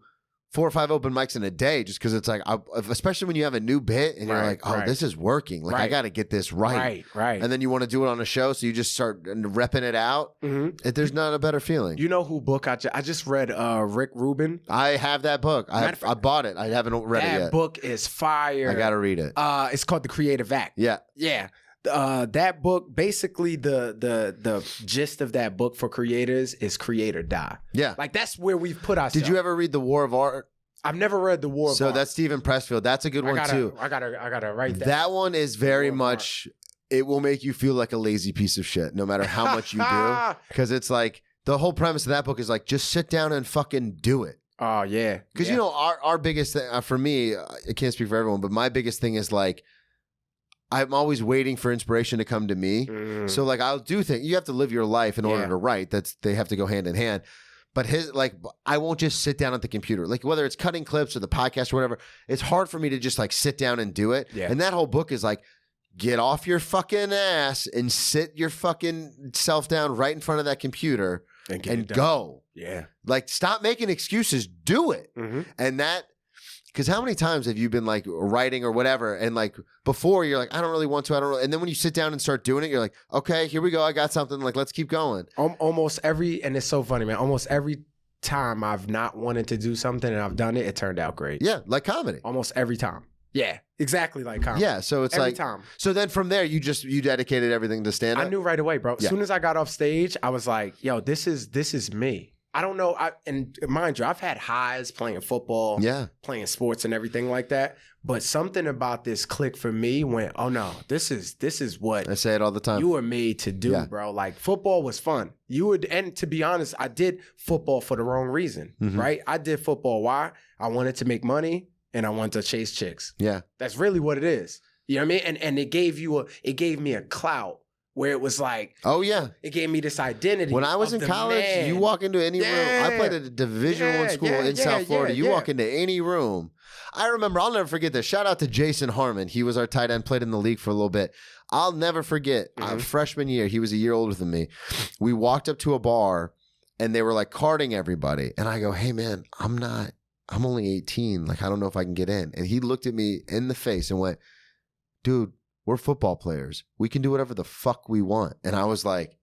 4 or 5 open mics in a day just because it's like, especially when you have a new bit and you're like, oh, this is working. Like, I got to get this right. Right. And then you want to do it on a show, so you just start repping it out. Mm-hmm. There's not a better feeling. You know who book I just read? Rick Rubin. I have that book. I bought it. I haven't read it yet. That book is fire. I got to read it. It's called The Creative Act. Yeah. Yeah. That book, basically the gist of that book for creators is create or die. Yeah. Like that's where we've put ourselves. Did you ever read The War of Art? I've never read The War of Art. So that's Stephen Pressfield. That's a good one too. I gotta write that. That one is very much, it will make you feel like a lazy piece of shit no matter how much you do. Because it's like, the whole premise of that book is like, just sit down and fucking do it. Oh yeah. Because you know, our biggest thing, for me, I can't speak for everyone, but my biggest thing is like, I'm always waiting for inspiration to come to me. So like I'll do things. You have to live your life in order to write. They have to go hand in hand. But I won't just sit down at the computer. Like whether it's cutting clips or the podcast or whatever, it's hard for me to just like sit down and do it. Yeah. And that whole book is like, get off your fucking ass and sit your fucking self down right in front of that computer and go. Yeah. Like stop making excuses. Do it. Mm-hmm. And that. Because how many times have you been like writing or whatever, and like before you're like, I don't really want to, and then when you sit down and start doing it, you're like, okay, here we go, I got something, like let's keep going. Almost every, and it's so funny, man. Almost every time I've not wanted to do something and I've done it, it turned out great. Yeah, like comedy. Almost every time. Yeah, exactly like comedy. Yeah, so it's Every like time. So then from there, you dedicated everything to stand up. I knew right away, bro. As soon as I got off stage, I was like, yo, this is me. I don't know. And mind you, I've had highs playing football, playing sports and everything like that. But something about this click for me went, oh no, this is what I say it all the time. You were made to do, bro. Like football was fun. And to be honest, I did football for the wrong reason, right? I did football. Why? I wanted to make money and I wanted to chase chicks. Yeah. That's really what it is. You know what I mean? And it gave me a clout. Where it was like, oh yeah, it gave me this identity. When I was in college, you walk into any room. I played at a Division I school in South Florida. You walk into any room. I remember, I'll never forget this. Shout out to Jason Harmon. He was our tight end, played in the league for a little bit. I'll never forget. Freshman year, he was a year older than me. We walked up to a bar, and they were like carding everybody. And I go, hey man, I'm only 18. Like I don't know if I can get in. And he looked at me in the face and went, dude, we're football players. We can do whatever the fuck we want. And I was like,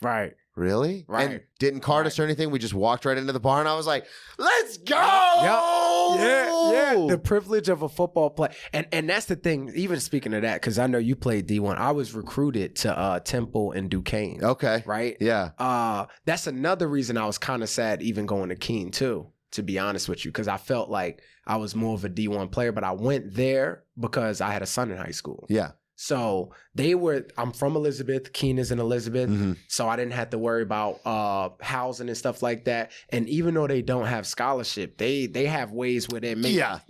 right. Really? Right. And didn't card us or anything. We just walked right into the bar and I was like, let's go. Yeah. The privilege of a football play. And that's the thing, even speaking of that, because I know you played D1. I was recruited to Temple and Duquesne. Okay. Right? Yeah. That's another reason I was kind of sad even going to Keene too, to be honest with you, because I felt like I was more of a D1 player, but I went there because I had a son in high school. Yeah. So I'm from Elizabeth, Keene is in Elizabeth, so I didn't have to worry about housing and stuff like that. And even though they don't have scholarship, they have ways where they make Yeah.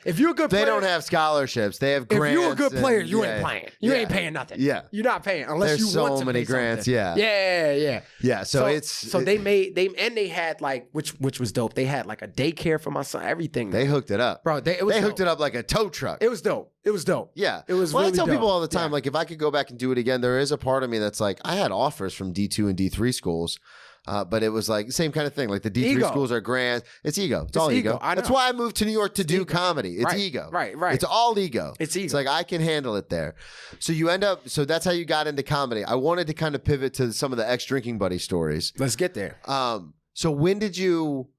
If you're a good player, they don't have scholarships. They have grants. If you're a good player, you ain't playing. You ain't paying nothing. Yeah. You're not paying unless There's you want to so many pay grants. Something. Yeah. So they had like which was dope. They had like a daycare for my son, everything. They hooked it up. Bro, they hooked it up like a tow truck. It was dope. Yeah. It was really I tell dope. people all the time, like if I could go back and do it again, there is a part of me that's like, I had offers from D2 and D3 schools, but it was like the same kind of thing. Like the D3 schools are grand. It's ego. It's all ego. That's why I moved to New York to do comedy. It's ego. Right. It's all ego. It's ego. It's like I can handle it there. So so that's how you got into comedy. I wanted to kind of pivot to some of the ex-drinking buddy stories. Let's get there. So when did you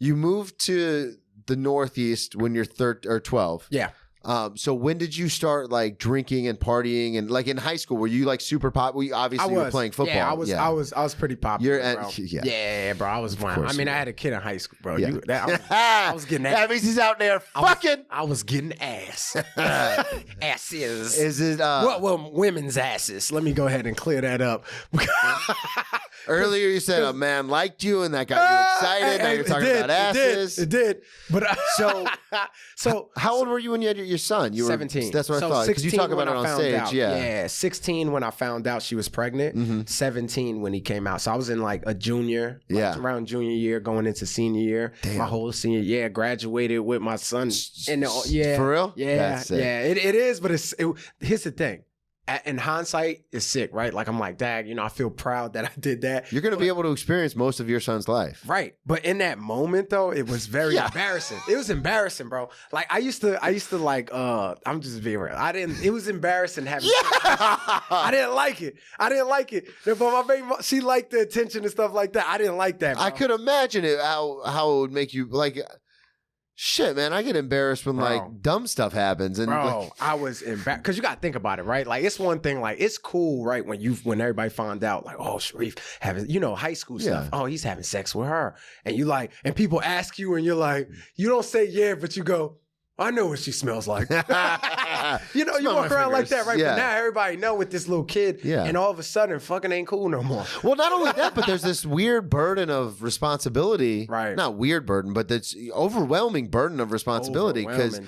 moved to the Northeast when you're 12? Yeah. So when did you start like drinking and partying and like in high school? Were you like super pop? You were playing football. Yeah, I was pretty popular. Bro. Yeah, bro. I was one. I mean, I had a kid in high school, bro. Yeah. I was getting ass. That means he's out there fucking. I was getting ass. Asses. Is it? Well, women's asses. Let me go ahead and clear that up. Earlier you said a man liked you and that got you excited. Now you're talking about asses. It did. But so how old were you when you had your son? You were 17. That's what I thought. Because you talk about it on stage. Yeah, 16 when I found out she was pregnant. 17 when he came out. So I was in like a junior. Around junior year, going into senior year. Damn. My whole senior year, graduated with my son. For real? Yeah. It is. But here's the thing. In hindsight, it's sick, right? Like I'm like, dang, I feel proud that I did that. You're gonna be able to experience most of your son's life, right? But in that moment, though, it was very embarrassing. It was embarrassing, bro. Like I used to like, I'm just being real. It was embarrassing having. I didn't like it. But my baby, she liked the attention and stuff like that. I didn't like that, bro. I could imagine it. How it would make you like. Shit, man, I get embarrassed when like dumb stuff happens, and I was embarrassed because you got to think about it, right? Like it's one thing, like it's cool, right? When everybody found out, like, oh, Sharief having, high school stuff. Oh, he's having sex with her, and you like, and people ask you, and you're like, you don't say yeah, but you go, I know what she smells like. You walk around like that, right? But now everybody know with this little kid, and all of a sudden, fucking ain't cool no more. Well, not only that, but there's this weird burden of responsibility. Right. Not weird burden, but that's overwhelming burden of responsibility. Because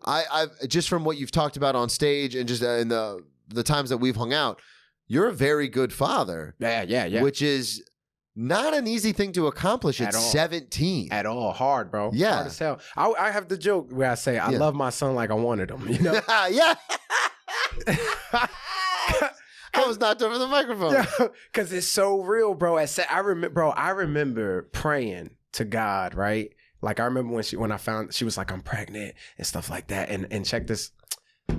I've just from what you've talked about on stage and just in the times that we've hung out, you're a very good father. Yeah. Which is not an easy thing to accomplish at 17. At all. Hard, bro. Yeah. Hard as hell. I have the joke where I say, I love my son like I wanted him, Yeah. I was knocked over the microphone. Because it's so real, bro. I remember praying to God, right? Like I remember when I found, she was like, I'm pregnant and stuff like that. And check this.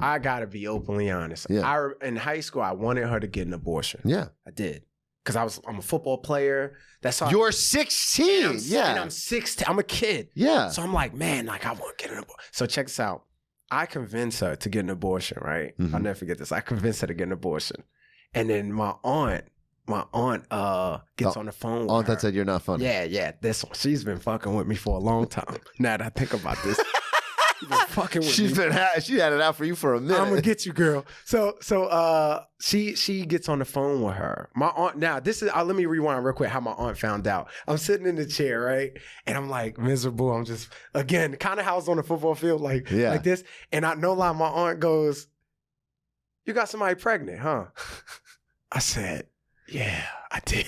I got to be openly honest. Yeah. In high school, I wanted her to get an abortion. Yeah. I did. Because I'm a football player. That's how you're 16. And I'm 16. I'm a kid. Yeah. So I'm like, man, like I want to get an abortion. So check this out. I convinced her to get an abortion, right? Mhm. I'll never forget this. I convinced her to get an abortion. And then my aunt gets on the phone with Aunt her. that said you're not funny. Yeah, this one. She's been fucking with me for a long time. Now that I think about this. She's been fucking with me. She had it out for you for a minute. I'm gonna get you, girl. So she gets on the phone with her. My aunt. Now this is. Let me rewind real quick. How my aunt found out. I'm sitting in the chair, right, and I'm like miserable. I'm just again kind of how I was on the football field, like this. And I no lie, my aunt goes, "You got somebody pregnant, huh?" I said, "Yeah, I did."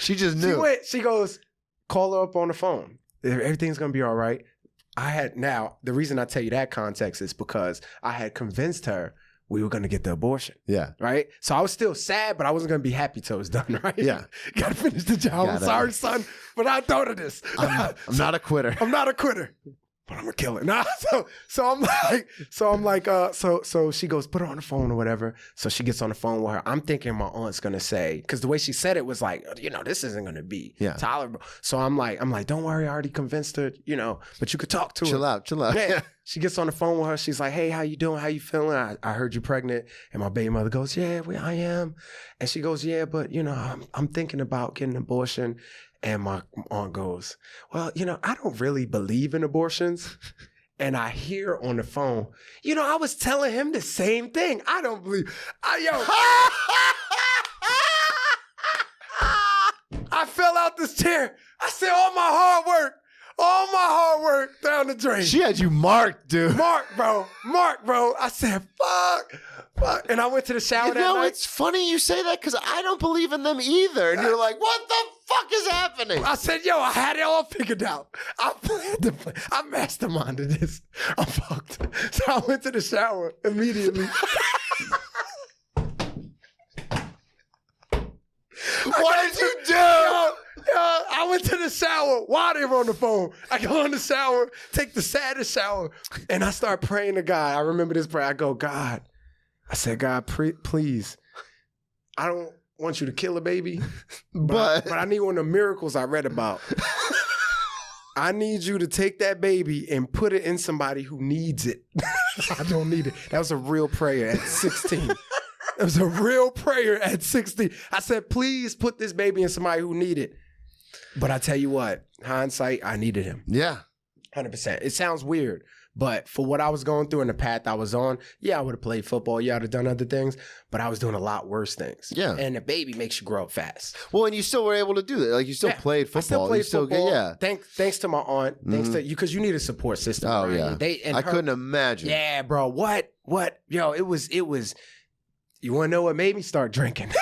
She just knew. She goes, "Call her up on the phone. Everything's gonna be all right." Now, the reason I tell you that context is because I had convinced her we were going to get the abortion. Yeah. Right? So I was still sad, but I wasn't going to be happy till it was done, right? Yeah. Got to finish the job. I'm sorry, son, but I thought of this. I'm not a quitter. I'm not a quitter. But I'm gonna kill her. Nah, so she goes, put her on the phone or whatever. So she gets on the phone with her. I'm thinking my aunt's gonna say, because the way she said it was like, this isn't gonna be tolerable. So I'm like, don't worry, I already convinced her, but you could talk to her. Chill out. Yeah. She gets on the phone with her. She's like, hey, how you doing? How you feeling? I heard you're pregnant. And my baby mother goes, yeah, I am. And she goes, yeah, but I'm thinking about getting an abortion. And my aunt goes, well, I don't really believe in abortions. And I hear on the phone, I was telling him the same thing. I don't believe. I fell out this chair. I said, all my hard work down the drain. She had you marked, dude. Mark, bro. I said, fuck. And I went to the shower that night. It's funny you say that because I don't believe in them either. And you're like, what the fuck is happening? I said, I had it all figured out. I masterminded this. I'm fucked. So I went to the shower immediately. What did you do? I went to the shower while they were on the phone. I go in the shower, take the saddest shower, and I start praying to God. I remember this prayer. I go, God. I said, God, please, I don't want you to kill a baby, but I need one of the miracles I read about. I need you to take that baby and put it in somebody who needs it. I don't need it. That was a real prayer at 16. It was a real prayer at 16. I said, please put this baby in somebody who needed it. But I tell you what, hindsight, I needed him. Yeah. 100%. It sounds weird, but for what I was going through and the path I was on, I would have played football. I would have done other things, but I was doing a lot worse things. Yeah. And a baby makes you grow up fast. Well, and you still were able to do that. Like, you still played football. I still played football. Yeah. Thanks to my aunt. Thanks to you, because you need a support system. Oh, right? Yeah. I couldn't imagine. Yeah, bro. What? Yo, it was, you want to know what made me start drinking?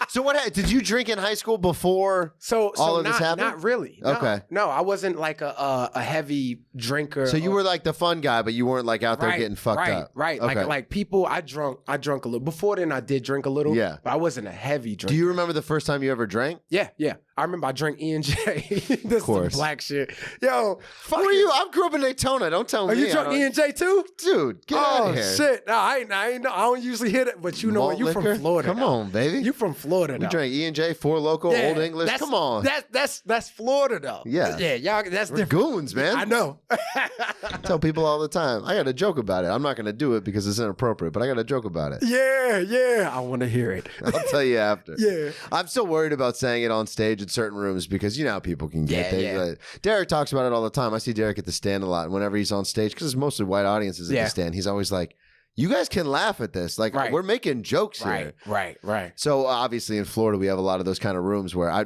So what did you drink in high school before all of this happened? Not really. No, okay. No, I wasn't like a heavy drinker. So you were like the fun guy, but you weren't like out there getting fucked up. Right. Okay. Like people, I drunk a little. Before then I did drink a little. Yeah. But I wasn't a heavy drinker. Do you remember the first time you ever drank? Yeah. I remember I drank E&J. This is black shit. Yo, fuck you. I grew up in Daytona. Don't tell me. You drunk E&J too? Dude, get out of here. Oh, shit. No, I don't usually hit it, but you know what? You from Florida. Come on, baby. You from Florida, though. We drank E&J, Four Loko, Old English. Come on. That's Florida, though. Yeah. Yeah, y'all, that's We're different. goons, man. I know. I tell people all the time. I got a joke about it. I'm not going to do it because it's inappropriate, but I got a joke about it. Yeah. I want to hear it. I'll tell you after. Yeah. I'm still worried about saying it on stage in certain rooms because you know how people can get. Yeah. Derek talks about it all the time. I see Derek at the stand a lot. And whenever he's on stage, because it's mostly white audiences at the stand, he's always like, you guys can laugh at this. Like, we're making jokes here. Right. So obviously in Florida, we have a lot of those kind of rooms where I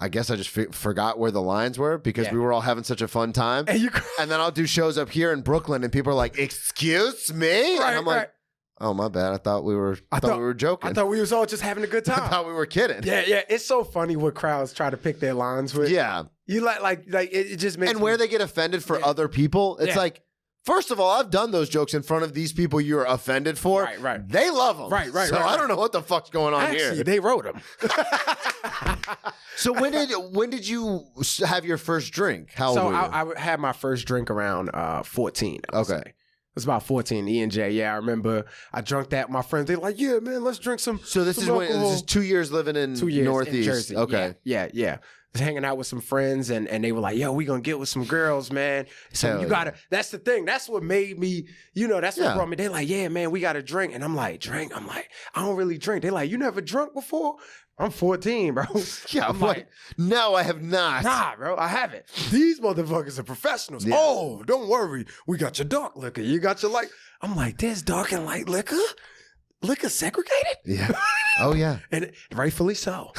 guess I just forgot where the lines were because we were all having such a fun time. And then I'll do shows up here in Brooklyn and people are like, excuse me? And I'm like, oh, my bad. I thought we were joking. I thought we was all just having a good time. I thought we were kidding. Yeah. It's so funny what crowds try to pick their lines with. Yeah. You like it just makes where they get offended for other people. It's like, first of all, I've done those jokes in front of these people you're offended for. Right. They love them. Right. So I don't know what the fuck's going on here. Actually, they wrote them. So when did you have your first drink? How old were you? I had my first drink around 14. I would say. It was about 14, E&J. Yeah, I remember I drunk that with my friends. They're like, yeah, man, let's drink some. So this is 2 years living in Northeast. In Jersey. Okay. Yeah. was hanging out with some friends and they were like, yo, we gonna get with some girls, man. So Hell you gotta, that's the thing. That's what made me, that's what brought me. They're like, yeah, man, we gotta drink. And I'm like, drink? I'm like, I don't really drink. They're like, you never drunk before? I'm 14, bro. Yeah, I'm like, no, I have not. Nah, bro, I haven't. These motherfuckers are professionals. Yeah. Oh, don't worry. We got your dark liquor. You got your light. I'm like, there's dark and light liquor? Liquor segregated? Yeah. Oh, yeah. And rightfully so.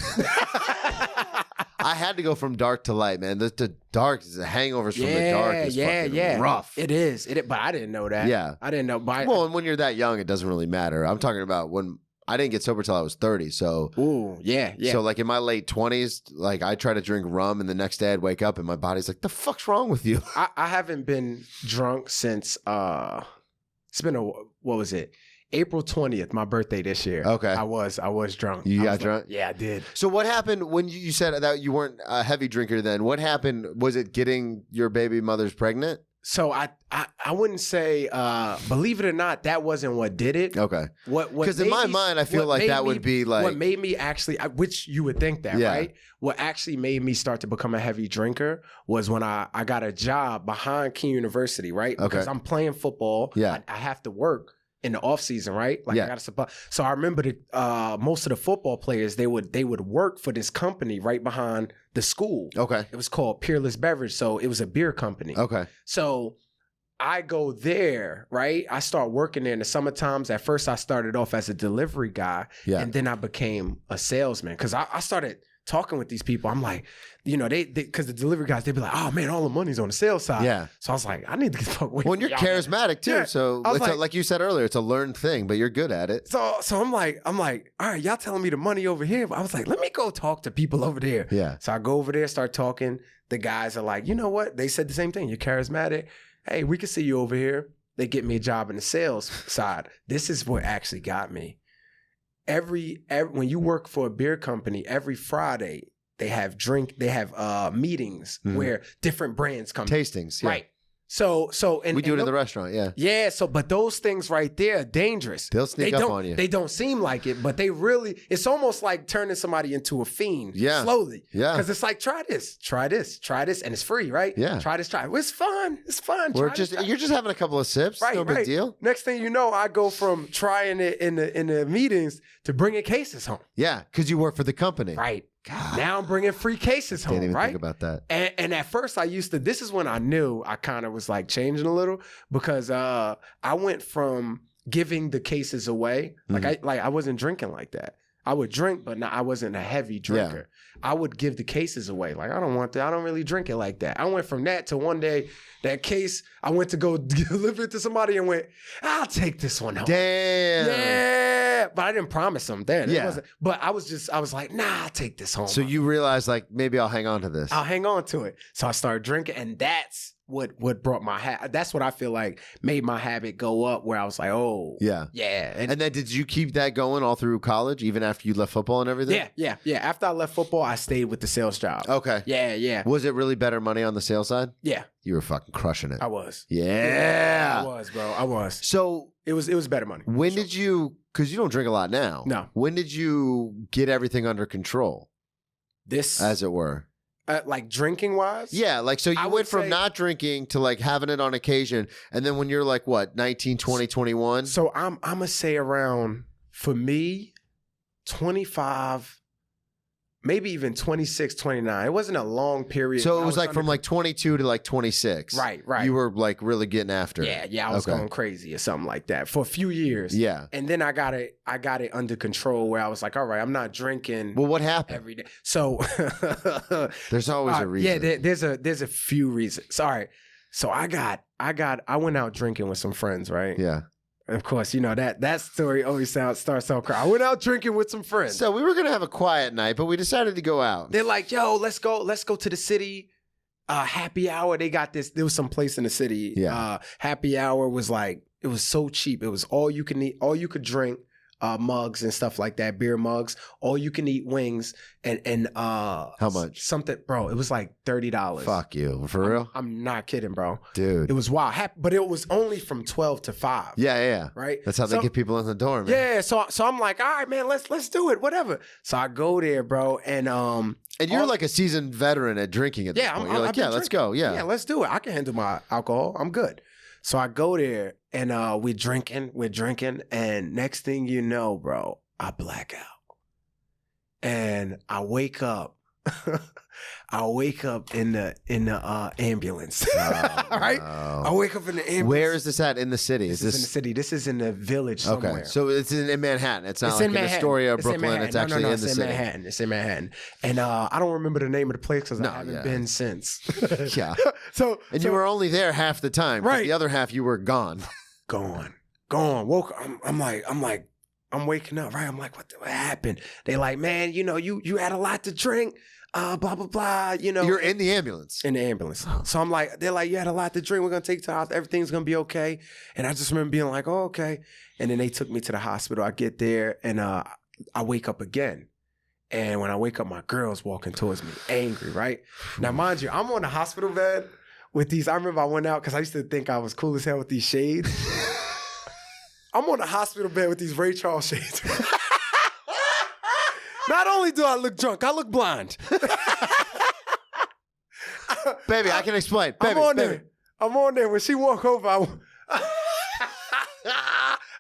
I had to go from dark to light, man. The dark is the hangovers from the dark is fucking rough. It is. But I didn't know that. Yeah. I didn't know. Well, and when you're that young, it doesn't really matter. I'm talking about when I didn't get sober till I was 30. So, ooh, yeah. So, like in my late 20s, like I try to drink rum, and the next day I'd wake up and my body's like, "The fuck's wrong with you?" I haven't been drunk since it's been what was it? April 20th, my birthday this year. Okay. I was drunk. You got drunk? Yeah, I did. So what happened when you said that you weren't a heavy drinker then? What happened? Was it getting your baby mother's pregnant? So I wouldn't say, believe it or not, that wasn't what did it. Okay. What? Because in my mind, I feel like that would be like what made me actually, which you would think that, right? What actually made me start to become a heavy drinker was when I got a job behind King University, right? Because I'm playing football. Yeah. I have to work in the off season, right? Like I got to supply. So I remember that most of the football players, they would work for this company right behind the school. Okay. It was called Peerless Beverage. So it was a beer company. Okay. So I go there, right? I start working there in the summer times. At first I started off as a delivery guy. Yeah. And then I became a salesman because I started talking with these people. I'm like, they because the delivery guys, they'd be like, oh man, all the money's on the sales side. Yeah. So I was like, I need to get the fuck away. Well, you're charismatic too. Yeah. So I was it's like you said earlier, it's a learned thing, but you're good at it. So I'm like, all right, y'all telling me the money over here. But I was like, let me go talk to people over there. Yeah. So I go over there, start talking. The guys are like, you know what? They said the same thing. You're charismatic. Hey, we can see you over here. They get me a job in the sales side. This is what actually got me. Every when you work for a beer company, every Friday they have meetings where different brands come. Tastings, yeah. Right. So and we do it in the restaurant, yeah. Yeah, so but those things right there are dangerous. They'll sneak up on you. They don't seem like it, but they really, it's almost like turning somebody into a fiend slowly. Yeah. Because it's like, try this, and it's free, right? Yeah. Try this. It's fun. You're just having a couple of sips. Right, no big deal. Next thing you know, I go from trying it in the meetings to bringing cases home. Yeah, because you work for the company. Right. God. Now I'm bringing free cases home, Can't even right? think about that. And at first this is when I knew I kind of was like changing a little because I went from giving the cases away. I wasn't drinking like that. I would drink, but I wasn't a heavy drinker. I would give the cases away. Like, I don't want that. I don't really drink it like that. I went from that to one day, that case, I went to go deliver it to somebody and went, I'll take this one home. Damn. Yeah. But I didn't promise them then. Yeah. But I was like, nah, I'll take this home. So you realize, like, maybe I'll hang on to this. I'll hang on to it. So I started drinking, and that's what brought my habit. That's what I feel like made my habit go up, where I was like, oh. Yeah. Yeah. And then did you keep that going all through college, even after you left football and everything? Yeah. After I left football, I stayed with the sales job. Okay. Yeah. Was it really better money on the sales side? Yeah. You were fucking crushing it. I was. Yeah. I was, bro. I was. So it was better money. When did you, because you don't drink a lot now. No. When did you get everything under control? As it were. Like drinking wise? Yeah, like so you went from not drinking to like having it on occasion, and then when you're like what, 19, 20, 21? So I'm gonna say around, for me, 25, maybe even 26, 29. It wasn't a long period. So it was like from like 22 to like 26. Right. You were like really getting after it. Yeah, I was going crazy or something like that for a few years. Yeah. And then I got it under control, where I was like, all right, I'm not drinking. Well, what happened? Every day. So there's always a reason. Yeah, there's a few reasons. All right. So I went out drinking with some friends, right? Yeah. Of course, that story always starts so crazy. I went out drinking with some friends. So we were gonna have a quiet night, but we decided to go out. They're like, "Yo, let's go to the city. Happy hour." They got this. There was some place in the city. Yeah. Happy hour was like, it was so cheap. It was all you can eat, all you could drink. mugs and stuff like that, beer mugs, all you can eat wings, and How much? Something, bro. It was like $30. Fuck you. For real? I'm not kidding, bro. Dude. It was wild. But it was only from 12 to 5. Yeah. Right? That's how they get people in the door, man. Yeah, so I'm like, all right, man, let's do it, whatever. So I go there, bro, and you're like a seasoned veteran at drinking at this point. You're like, let's go. Yeah, let's do it. I can handle my alcohol. I'm good. So I go there, and we're drinking, and next thing you know, bro, I black out, and I wake up. I wake up in the ambulance. Right? No. I wake up in the ambulance. Where is this at in the city? This is in the city. This is in the village somewhere. Okay, so it's in Manhattan. It's not It's like in in Manhattan. Astoria or It's in Brooklyn. Manhattan. It's actually in the It's city. Manhattan. It's in Manhattan. And I don't remember the name of the place because I haven't been since. Yeah. So You were only there half the time. Right. The other half you were gone. gone. Woke. I'm waking up. Right. I'm like, what happened? They like, man, you had a lot to drink. Blah blah blah. You're in the ambulance. In the ambulance. So I'm like, they're like, you had a lot to drink. We're gonna take you to the hospital. Everything's gonna be okay. And I just remember being like, oh, okay. And then they took me to the hospital. I get there and I wake up again. And when I wake up, my girl's walking towards me, angry, right? Now, mind you, I'm on the hospital bed with these. I remember I went out because I used to think I was cool as hell with these shades. I'm on the hospital bed with these Ray Charles shades. Not only do I look drunk, I look blind. Baby, I can explain. Baby, I'm on there. When she walk over, I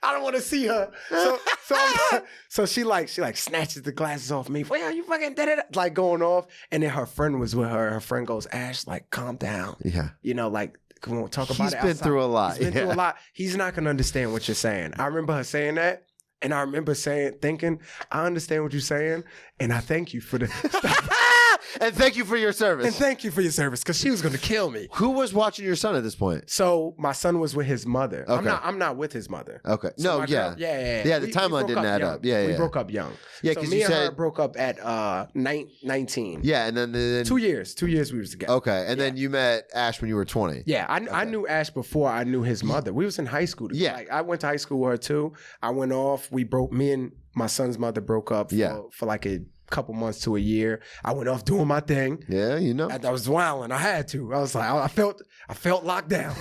don't want to see her. So she snatches the glasses off me. Well, you fucking did it. Like going off. And then her friend was with her. Her friend goes, Ash, like, calm down. Yeah. Come on, talk about it. He's been through a lot. He's been through a lot. He's not going to understand what you're saying. I remember her saying that. And I remember thinking, I understand what you're saying. And I thank you for the stuff. And thank you for your service. And thank you for your service, because she was going to kill me. Who was watching your son at this point? So my son was with his mother. Okay. I'm not with his mother. Okay. So No, yeah. Yeah, the timeline didn't add up. Yeah, We yeah. broke up young. Yeah, so 'cause me you and her said- broke up at 19. Yeah, and then 2 years. 2 years we was together. Okay, and then you met Ash when you were 20. Yeah, I knew Ash before I knew his mother. We was in high school. Yeah. Like, I went to high school with her too. I went off. Me and my son's mother broke up for like a couple months to a year. I went off doing my thing. Yeah, I was wilding. I had to. I was like, I felt locked down.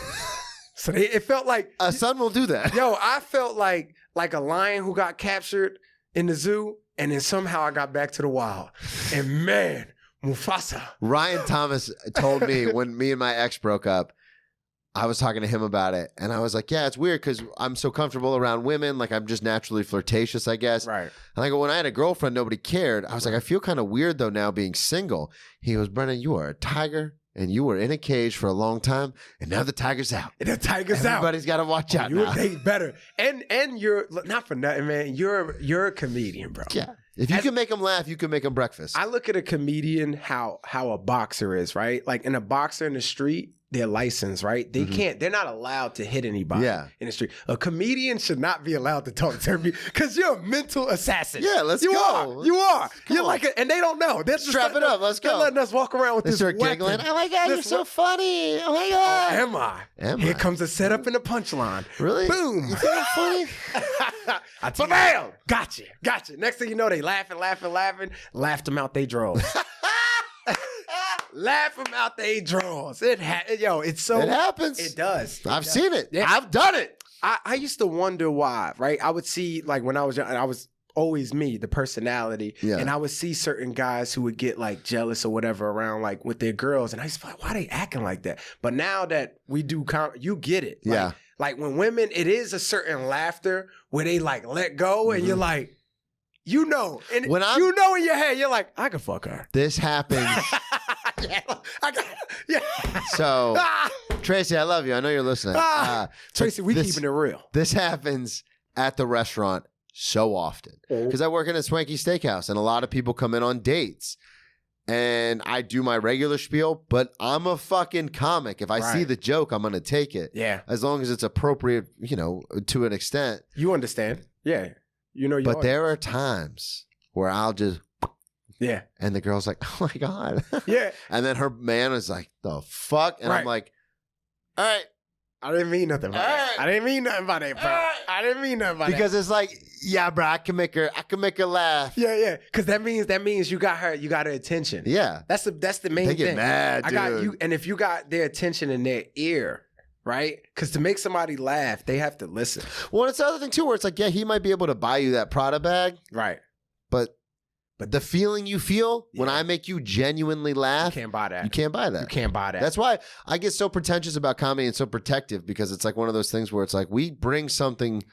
So it felt like A son will do that. Yo, I felt like a lion who got captured in the zoo, and then somehow I got back to the wild. And man, Mufasa. Ryan Thomas told me when me and my ex broke up, I was talking to him about it, and I was like, yeah, it's weird because I'm so comfortable around women. Like, I'm just naturally flirtatious, I guess. Right. And I go, when I had a girlfriend, nobody cared. I was like, I feel kind of weird, though, now being single. He goes, Brennan, you are a tiger, and you were in a cage for a long time, and now the tiger's out. The tiger's out. Everybody's got to watch out You now. would date better. And you're, not for nothing, man, you're a comedian, bro. Yeah. If you can make them laugh, you can make them breakfast. I look at a comedian how a boxer is, right? Like, in a boxer in the street, they're licensed, right? They're not allowed to hit anybody in the street. A comedian should not be allowed to talk to me because you're a mental assassin. Yeah, let's you go. You are. Come You're on. like, and they don't know. They're just Strap it up. Let's They're go. letting us walk around with They this start weapon. giggling. Oh my God, you're so funny. Oh my God. Am I? Here comes the setup and the punchline. Really? Boom. You think I'm funny? Bam! Gotcha. Next thing you know, they laughing. Laughed them out they drawers. Laugh them out they drawers. It's so. It happens. It does. I've seen it. Yeah. I've done it. I used to wonder why, right? I would see, like, when I was young, and I was always me, the personality. Yeah. And I would see certain guys who would get, like, jealous or whatever around, like, with their girls. And I used to be like, why they acting like that? But now that we do, you get it. Like, Yeah. Like, when women, it is a certain laughter where they, like, let go and you're like, you know. And When I'm- you know in your head, you're like, I could fuck her. This happens. Yeah. So, Tracy, I love you. I know you're listening. Tracy, we keeping it real. This happens at the restaurant so often because I work in a swanky steakhouse and a lot of people come in on dates. And I do my regular spiel, but I'm a fucking comic. If I see the joke, I'm going to take it. Yeah. As long as it's appropriate, to an extent. You understand. Yeah. You know your But there are times where I'll just... Yeah. And the girl's like, oh my God. Yeah. And then her man is like, the fuck? And I'm like, all right. I didn't mean nothing by that. I didn't mean nothing by that, bro. I didn't mean nothing by that. Because it's like, yeah, bro, I can make her laugh. Yeah. Because that means you got her attention. Yeah. That's the main thing. They get mad, dude. I got you, and if you got their attention in their ear, right? Because to make somebody laugh, they have to listen. Well, it's the other thing too, where it's like, yeah, he might be able to buy you that Prada bag, right? But the feeling you feel when I make you genuinely laugh, you can't buy that. You can't buy that. You can't buy that. That's why I get so pretentious about comedy and so protective, because it's like one of those things where it's like we bring something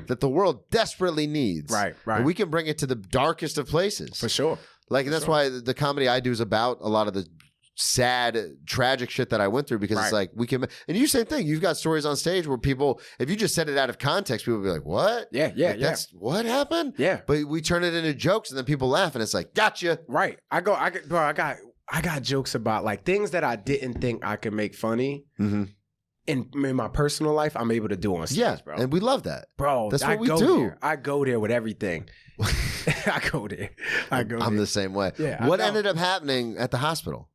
that the world desperately needs. Right. And we can bring it to the darkest of places. For sure. Like, and that's why the comedy I do is about a lot of the sad, tragic shit that I went through, because it's like we can, and you same thing. You've got stories on stage where people, if you just said it out of context, people would be like, "What? Yeah. That's what happened." Yeah, but we turn it into jokes, and then people laugh, and it's like, "Gotcha." Right. I got jokes about like things that I didn't think I could make funny. Mm-hmm. In my personal life, I'm able to do on stage, bro. And we love that, bro. That's what we do. I go there with everything. I go there. I'm the same way. Yeah. What ended up happening at the hospital?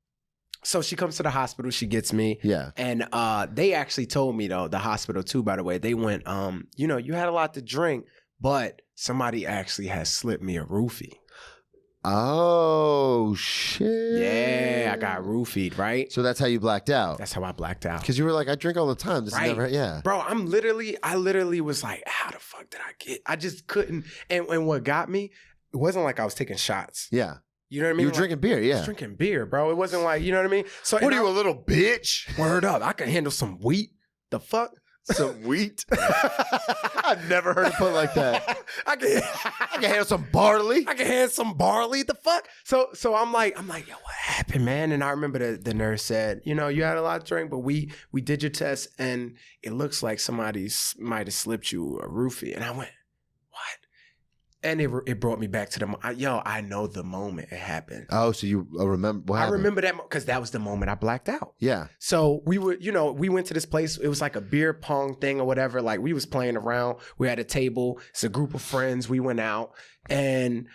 So she comes to the hospital, she gets me. Yeah. And they actually told me, though, the hospital too, by the way, they went, you had a lot to drink, but somebody actually has slipped me a roofie. Oh, shit. Yeah, I got roofied, right? So that's how you blacked out. That's how I blacked out. Because you were like, I drink all the time. This is never, yeah. Bro, I literally was like, how the fuck did I get? I just couldn't. And what got me, it wasn't like I was taking shots. Yeah. You know what I mean? You were drinking beer, yeah. I was drinking beer, bro. It wasn't like, you know what I mean? So what are you, a little bitch? Word up. I can handle some wheat. The fuck? Some wheat? I've never heard it put like that. I can handle some barley. I can handle some barley. The fuck? So I'm like, yo, what happened, man? And I remember the nurse said, you had a lot to drink, but we did your test and it looks like somebody might have slipped you a roofie. And I went, what? And it brought me back to I know the moment it happened. Oh, so you remember what happened? I remember that because that was the moment I blacked out. Yeah. So we went to this place. It was like a beer pong thing or whatever. Like we was playing around. We had a table. It's a group of friends. We went out and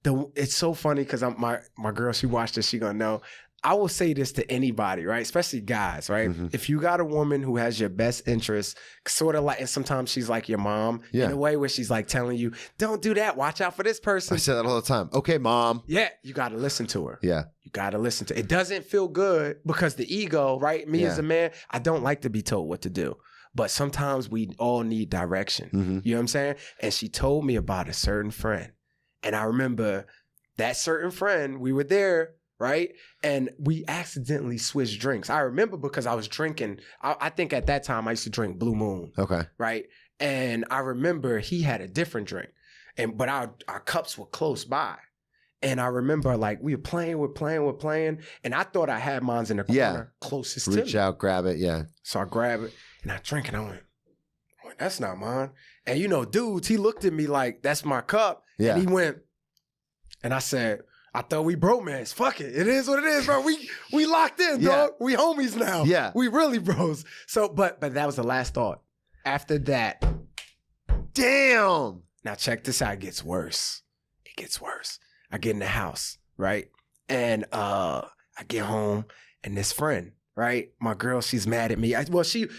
it's so funny because my girl, she watched this. She gonna know. I will say this to anybody, right? Especially guys, right? Mm-hmm. If you got a woman who has your best interest, sort of like, and sometimes she's like your mom in a way where she's like telling you, don't do that. Watch out for this person. I say that all the time. Okay, mom. Yeah. You got to listen to her. Yeah. You got to listen to her. It doesn't feel good because the ego, right? Me as a man, I don't like to be told what to do. But sometimes we all need direction. Mm-hmm. You know what I'm saying? And she told me about a certain friend. And I remember that certain friend, we were there, right? And we accidentally switched drinks. I remember because I was drinking. I think at that time I used to drink Blue Moon. Okay. Right? And I remember he had a different drink. But our cups were close by. And I remember like we were playing. And I thought I had mine in the corner closest to me. Reach out, grab it, yeah. So I grab it and I drink and I went, that's not mine. And dudes, he looked at me like, that's my cup. Yeah. And he went, and I said, I thought we bromance. Fuck it. It is what it is, bro. We locked in, dog. We homies now. Yeah. We really bros. So, but that was the last thought. After that, damn. Now check this out. It gets worse. I get in the house, right? And I get home and this friend, right? My girl, she's mad at me.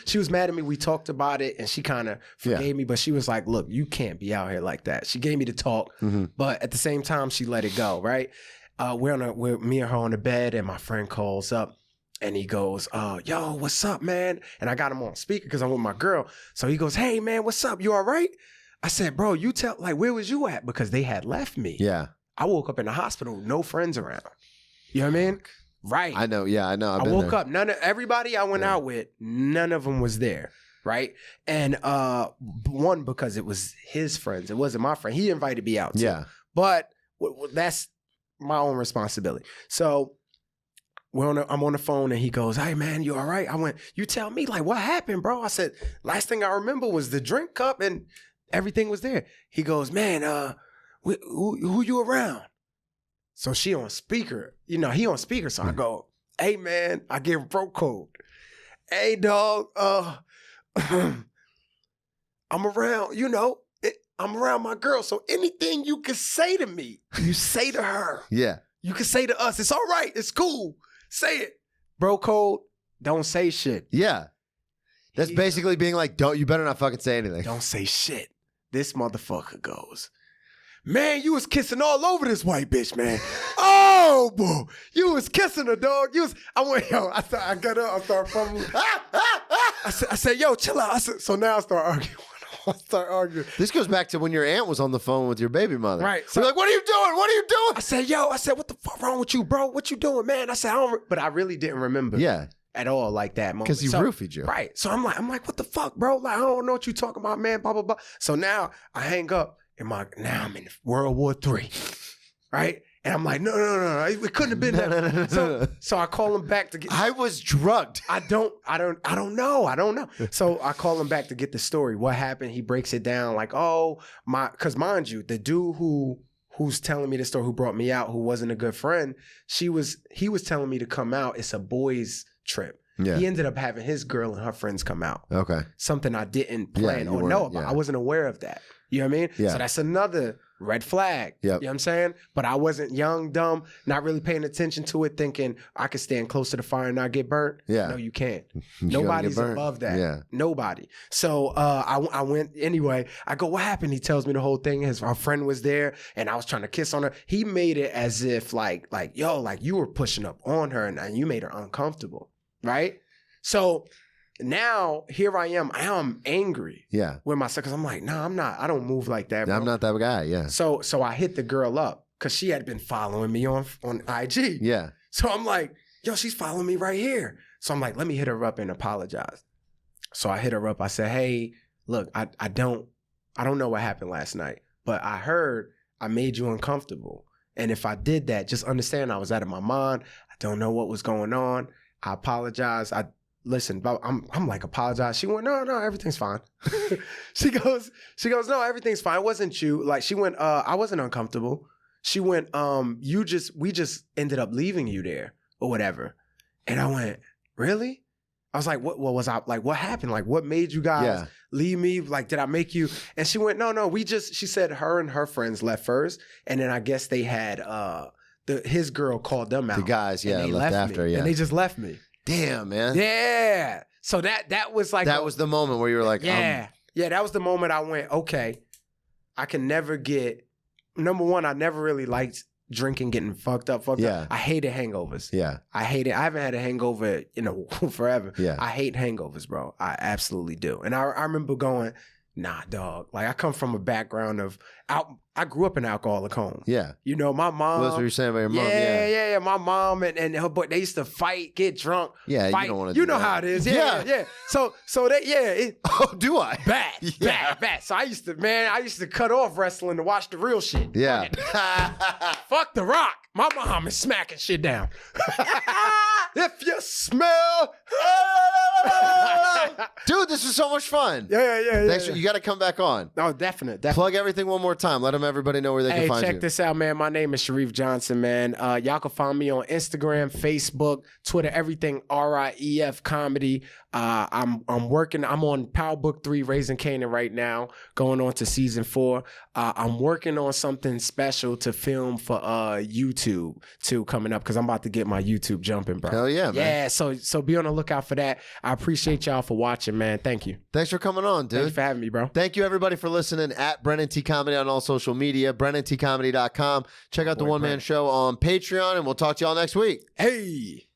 She was mad at me. We talked about it and she kind of forgave me, but she was like, look, you can't be out here like that. She gave me the talk, but at the same time, she let it go, right? We're me and her on the bed and my friend calls up and he goes, yo, what's up, man? And I got him on speaker because I'm with my girl. So he goes, hey, man, what's up? You all right? I said, bro, where was you at? Because they had left me. Yeah. I woke up in the hospital, no friends around. You know what I mean? Right. I know. Yeah, I know. I woke up. Everybody I went out with, none of them was there. Right. And one, because it was his friends. It wasn't my friend. He invited me out too. Yeah. But that's my own responsibility. So I'm on the phone and he goes, hey man, you all right? I went, you tell me, like, what happened, bro? I said, last thing I remember was the drink cup and everything was there. He goes, man, who you around? So she on speaker, he on speaker. So I go, hey man, I give bro code. Hey dog, I'm around, I'm around my girl. So anything you can say to me, you say to her. Yeah. You can say to us, it's all right, it's cool. Say it. Bro code, don't say shit. Yeah. That's basically being like, you better not fucking say anything. Don't say shit. This motherfucker goes, man, you was kissing all over this white bitch, man. Oh, boy. You was kissing her, dog. I got up, I started fumbling. I said, yo, chill out. So now I start arguing. This goes back to when your aunt was on the phone with your baby mother. Right. So you're like, what are you doing? What are you doing? I said, what the fuck wrong with you, bro? What you doing, man? I said, but I really didn't remember. Yeah. At all like that moment. Because he roofied you. Right. So I'm like, what the fuck, bro? Like, I don't know what you talking about, man, blah, blah, blah. So now I hang up now I'm in World War III. Right? And I'm like, no. It couldn't have been that. So I call him back to get. I was drugged. I don't know. So I call him back to get the story. What happened? He breaks it down like, because mind you, the dude who's telling me the story, who brought me out, who wasn't a good friend, he was telling me to come out. It's a boys trip. Yeah. He ended up having his girl and her friends come out. Okay. Something I didn't plan or know about. Yeah. I wasn't aware of that. You know what I mean? Yeah. So that's another red flag. Yep. You know what I'm saying? But I wasn't young, dumb, not really paying attention to it, thinking I could stand close to the fire and not get burnt. Yeah. No, you can't. You're Nobody's gonna get burnt. above that. Yeah. Nobody. So I went anyway. I go, what happened? He tells me the whole thing. Our friend was there and I was trying to kiss on her. He made it as if like you were pushing up on her and you made her uncomfortable. Right? So now here I am. I'm angry. Yeah. With myself because I'm like, nah, I'm not. I don't move like that, bro. I'm not that guy. Yeah. So I hit the girl up because she had been following me on IG. Yeah. So I'm like, yo, she's following me right here. So I'm like, let me hit her up and apologize. So I hit her up. I said, hey, look, I don't know what happened last night, but I heard I made you uncomfortable. And if I did that, just understand I was out of my mind. I don't know what was going on. I apologize. Listen, I'm like, apologize. She went, no, everything's fine. she goes, no, everything's fine. It wasn't you. Like she went, I wasn't uncomfortable. She went, we just ended up leaving you there or whatever. And I went, really? I was like, what was I like? What happened? Like, what made you guys leave me? Like, did I make you? And she went, no, she said her and her friends left first. And then I guess they had, his girl called them out. The guys, left after, me, and they just left me. Damn, man. Yeah. So that was like that was the moment where you were like, yeah, that was the moment I went, okay, I can never get. Number one, I never really liked drinking, getting fucked up. I hated hangovers. Yeah. I haven't had a hangover forever. Yeah. I hate hangovers, bro. I absolutely do. And I remember going, nah, dog. Like I come from a background of I grew up in alcoholic home. Yeah. You know, my mom. That's what you're saying about your mom. Yeah. My mom and her boy, they used to fight, get drunk. Yeah, fight. you don't want to. You know how it is. Yeah. So they oh, do I? Bad. So I used to cut off wrestling to watch the real shit. Yeah. Fuck The Rock. My mom is smacking shit down. If you smell. Dude, this is so much fun. Yeah. Thanks. You got to come back on. Oh, definitely. Plug everything one more time. Let everybody know where they can find you. Hey, check this out, man. My name is Sharief Johnson, man. Y'all can find me on Instagram, Facebook, Twitter, everything RIEF comedy. I'm working. I'm on Power Book 3, Raising Canaan right now, going on to season 4. I'm working on something special to film for YouTube too coming up because I'm about to get my YouTube jumping, bro. Hell yeah, man. Yeah, so be on the lookout for that. I appreciate y'all for watching, man. Thank you. Thanks for coming on, dude. Thanks for having me, bro. Thank you, everybody, for listening at Brennan T Comedy on all social media, BrennanTComedy.com. Check out the One Man Show on Patreon, and we'll talk to y'all next week. Hey.